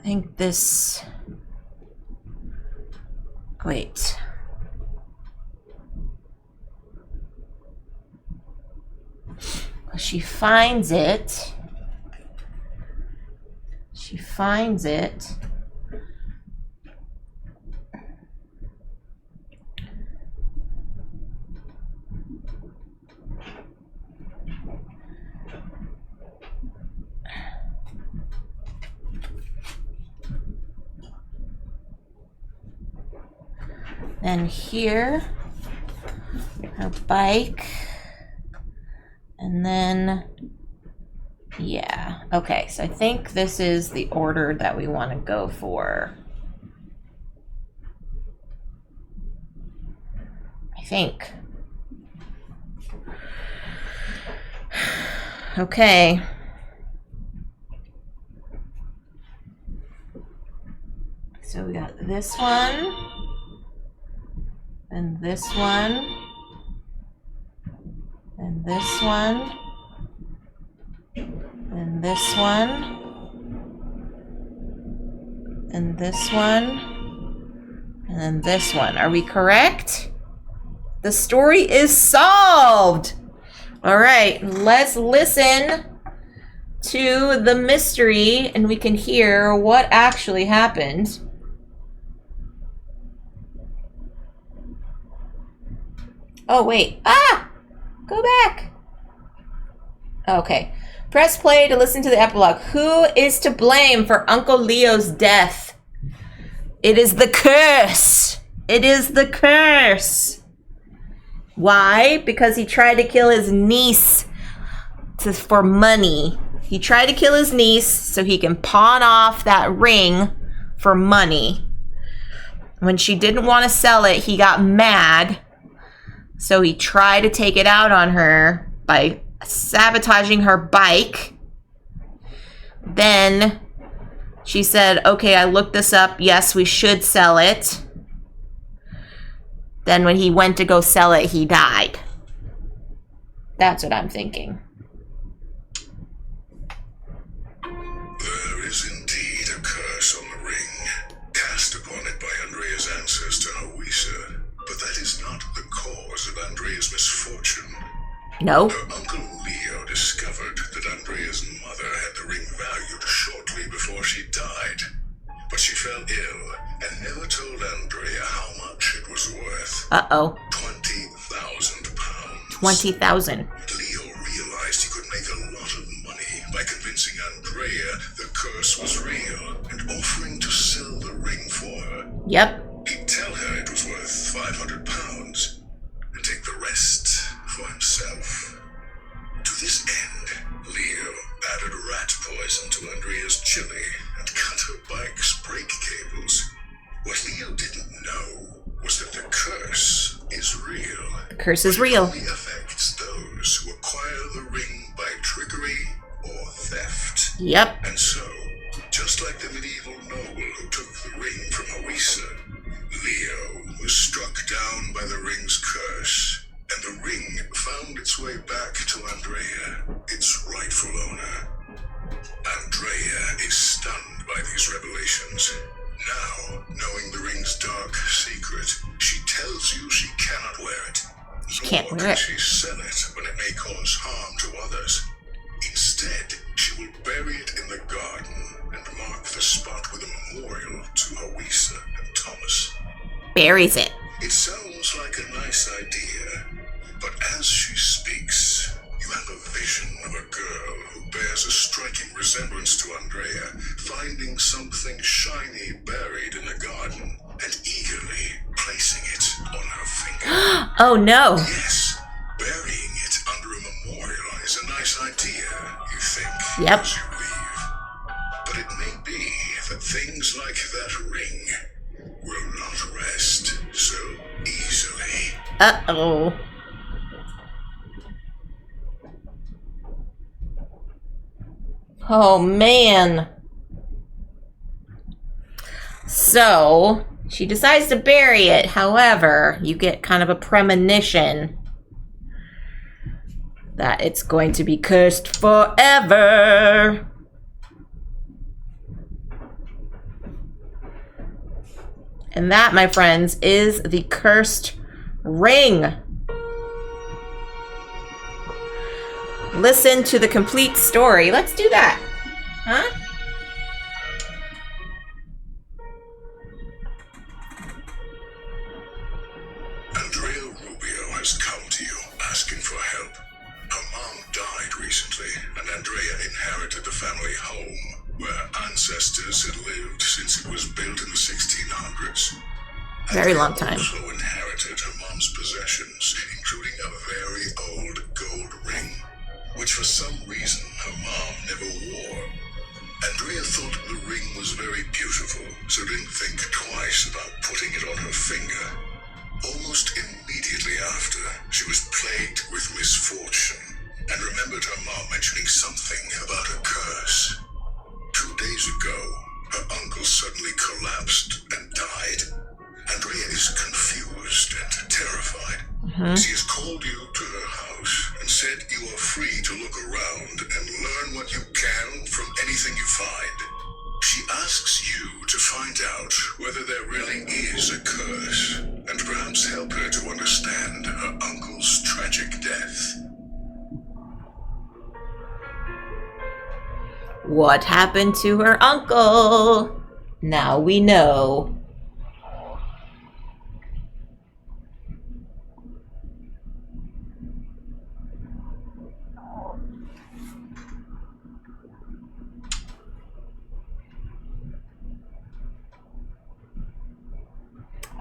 think this... Wait. She finds it. She finds it. And here, her bike. And then, yeah. Okay, so I think this is the order that we want to go for. I think. Okay. So we got this one. And this one. And this one. And this one. And this one. And then this one. Are we correct? The story is solved! Alright, let's listen to the mystery and we can hear what actually happened. Oh, wait. Ah! Go back. Okay. Press play to listen to the epilogue. Who is to blame for Uncle Leo's death? It is the curse. It is the curse. Why? Because he tried to kill his niece for money. He tried to kill his niece so he can pawn off that ring for money. When she didn't want to sell it, he got mad. So he tried to take it out on her by sabotaging her bike. Then she said, okay, I looked this up. Yes, we should sell it. Then when he went to go sell it, he died. That's what I'm thinking. There is indeed a curse on the ring, cast upon it by Andrea's ancestor, Hoisa. But that is not the cause of Andrea's misfortune. No. Her uncle Leo discovered that Andrea's mother had the ring valued shortly before she died. But she fell ill and never told Andrea how much it was worth. Uh-oh. 20,000 pounds. 20,000. Leo realized he could make a lot of money by convincing Andrea the curse was real and offering to sell the ring for her. Yep. He'd tell her it was worth 500 pounds and take the rest for himself. To this end, Leo added rat poison to Andrea's chili and cut her bike's brake cables. What Leo didn't know was that the curse is real. The curse is real. It only affects those who acquire the ring by trickery or theft. Yep. And so, just like the medieval noble who took the ring from Hoisa, Leo was struck down by the ring's curse, and the ring found its way back to Andrea, its rightful owner. Andrea is stunned by these revelations. Now, knowing the ring's dark secret, she tells you she cannot wear it. She can't Nor wear can it. she sell it when it may cause harm to others. Instead, she will bury it in the garden and mark the spot with a memorial to Hawisa and Thomas. Buries it. It sounds like a nice idea, but as she speaks, you have a vision of a girl who bears a striking resemblance to Andrea, finding something shiny buried in the garden and eagerly placing it on her finger. Oh no. Yes, burying it under a memorial is a nice idea, you think, Yep. as you leave. But it may be that things like that ring will not rest so easily. Uh-oh. Oh, man. So, she decides to bury it. However, you get kind of a premonition that it's going to be cursed forever. And that, my friends, is the cursed ring. Listen to the complete story. Let's do that. Huh? Andrea Rubio has come to you asking for help. Her mom died recently, and Andrea inherited the family home, where ancestors had lived since it was built in the 1600s. Very long time. Andrea also inherited her mom's possessions, including a very old gold ring, which for some reason her mom never wore. Andrea thought the ring was very beautiful, so didn't think twice about putting it on her finger. Almost immediately after, she was plagued with misfortune, and remembered her mom mentioning something about a curse. 2 days ago, her uncle suddenly collapsed and died. Andrea is confused and terrified. She has called you to her house and said you are free to look around and learn what you can from anything you find. She asks you to find out whether there really is a curse, and perhaps help her to understand her uncle's tragic death. What happened to her uncle? Now we know.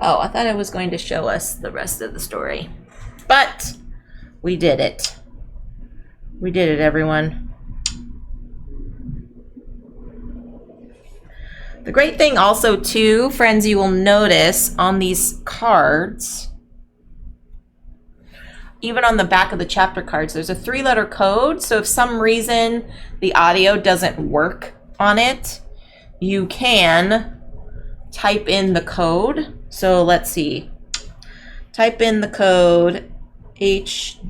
Oh, I thought it was going to show us the rest of the story. But we did it. We did it, everyone. The great thing also, too, friends, you will notice on these cards, even on the back of the chapter cards, there's a 3-letter code. So if some reason the audio doesn't work on it, you can type in the code. So let's see. Type in the code HWG.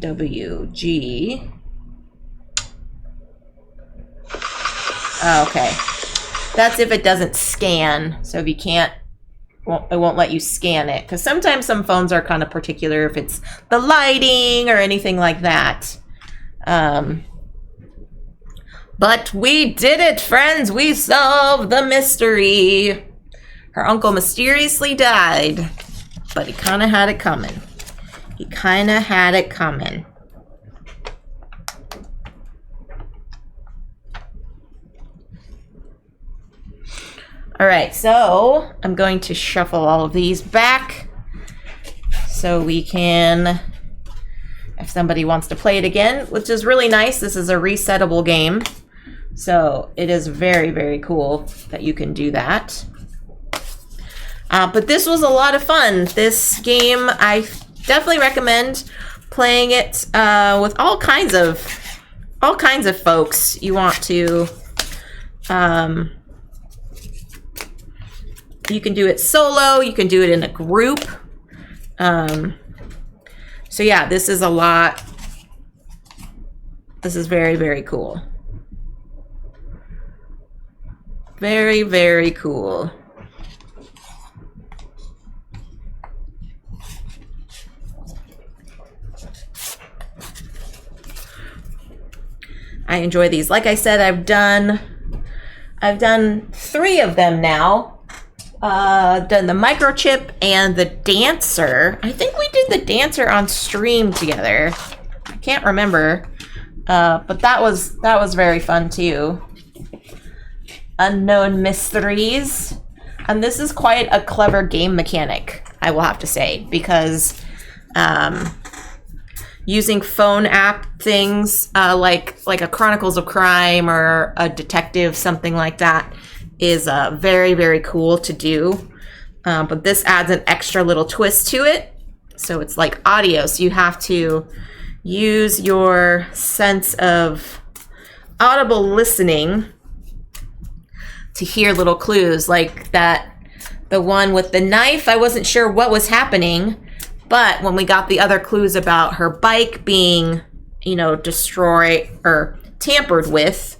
Okay. That's if it doesn't scan. So if you can't, it won't let you scan it. Because sometimes some phones are kind of particular if it's the lighting or anything like that. But we did it, friends. We solved the mystery. Her uncle mysteriously died, but he kind of had it coming. He kind of had it coming. All right, so I'm going to shuffle all of these back so we can, if somebody wants to play it again, which is really nice. This is a resettable game, so it is very, very cool that you can do that. But this was a lot of fun. This game, I definitely recommend playing it with all kinds of folks. You want to, you can do it solo. You can do it in a group. So yeah, this is a lot This is very, very cool. Very, very cool. I enjoy these. Like I said, I've done 3 of them now. Done the microchip and the dancer. I think we did the dancer on stream together. I can't remember. But that was very fun too. Unknown mysteries. And this is quite a clever game mechanic, I will have to say, because using phone app things like a Chronicles of Crime or a detective, something like that, is very, very cool to do. But this adds an extra little twist to it. So it's like audio, so you have to use your sense of audible listening to hear little clues. Like that, the one with the knife, I wasn't sure what was happening, but when we got the other clues about her bike being, destroyed or tampered with,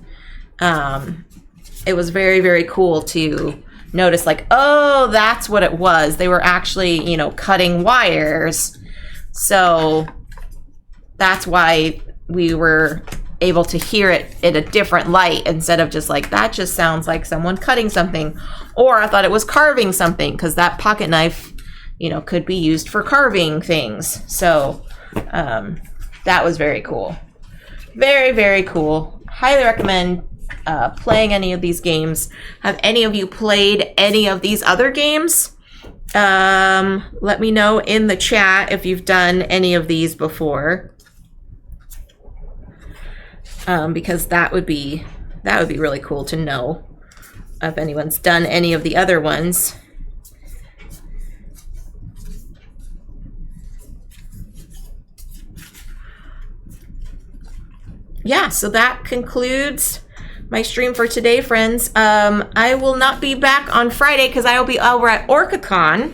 it was very, very cool to notice, like, oh, that's what it was. They were actually, cutting wires. So that's why we were able to hear it in a different light instead of just like, that just sounds like someone cutting something. Or I thought it was carving something, because that pocket knife, could be used for carving things. So that was very cool. Very, very cool. Highly recommend playing any of these games. Have any of you played any of these other games? Let me know in the chat if you've done any of these before. Because that would be really cool to know if anyone's done any of the other ones. Yeah, so that concludes my stream for today, friends. I will not be back on Friday because I will be over at OrcaCon.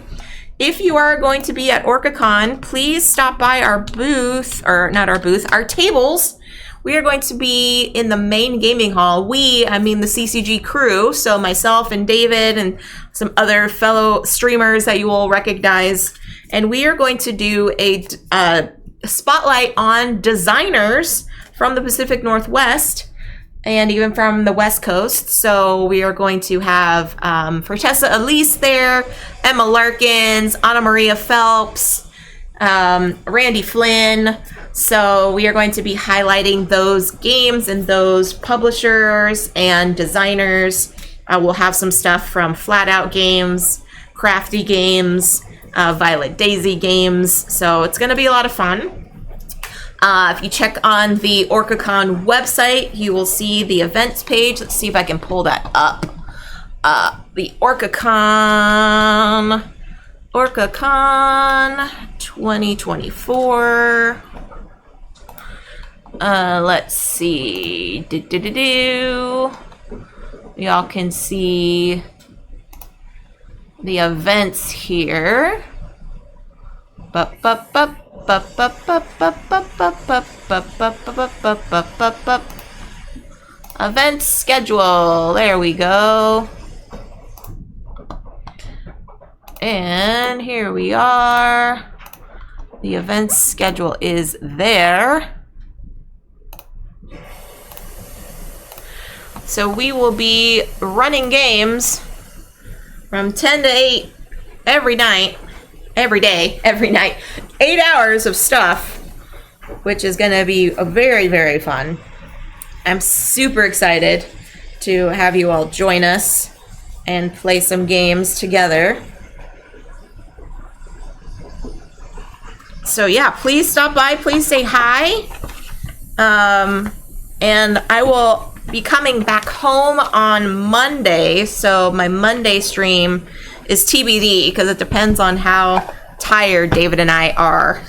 If you are going to be at OrcaCon, please stop by our booth, or not our booth, our tables. We are going to be in the main gaming hall. I mean the CCG crew, so myself and David and some other fellow streamers that you will recognize. And we are going to do a spotlight on designers from the Pacific Northwest and even from the West Coast. So we are going to have Fortessa Elise there, Emma Larkins, Anna Maria Phelps, Randy Flynn. So we are going to be highlighting those games and those publishers and designers. We'll have some stuff from Flat Out Games, Crafty Games, Violet Daisy Games. So it's going to be a lot of fun. If you check on the OrcaCon website, you will see the events page. Let's see if I can pull that up. The OrcaCon 2024. Let's see. Y'all can see the events here. Event schedule. There we go. And here we are. The event schedule is there. So we will be running games from 10 to 8 every night. Every day, every night, 8 hours of stuff, which is going to be very, very fun. I'm super excited to have you all join us and play some games together. So yeah, please stop by, please say hi. And I will be coming back home on Monday, so my Monday stream is TBD because it depends on how tired David and I are.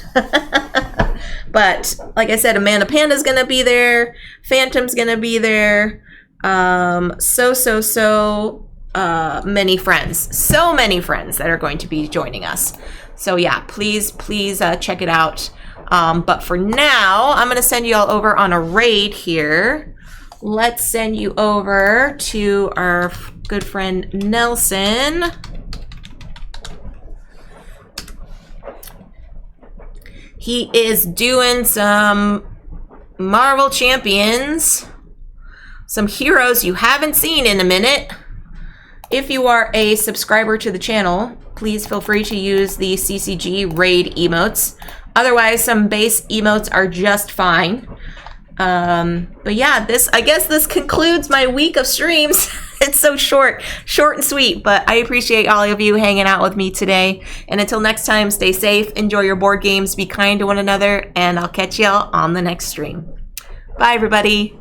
But like I said, Amanda Panda's gonna be there, Phantom's gonna be there, so many friends that are going to be joining us. So yeah, please check it out But for now, I'm going to send you all over on a raid here. Let's send you over to our good friend Nelson. He is doing some Marvel Champions, some heroes you haven't seen in a minute. If you are a subscriber to the channel, please feel free to use the CCG raid emotes. Otherwise, some base emotes are just fine. But yeah, I guess this concludes my week of streams. It's so short and sweet, but I appreciate all of you hanging out with me today. And until next time, stay safe, enjoy your board games, be kind to one another, and I'll catch y'all on the next stream. Bye, everybody.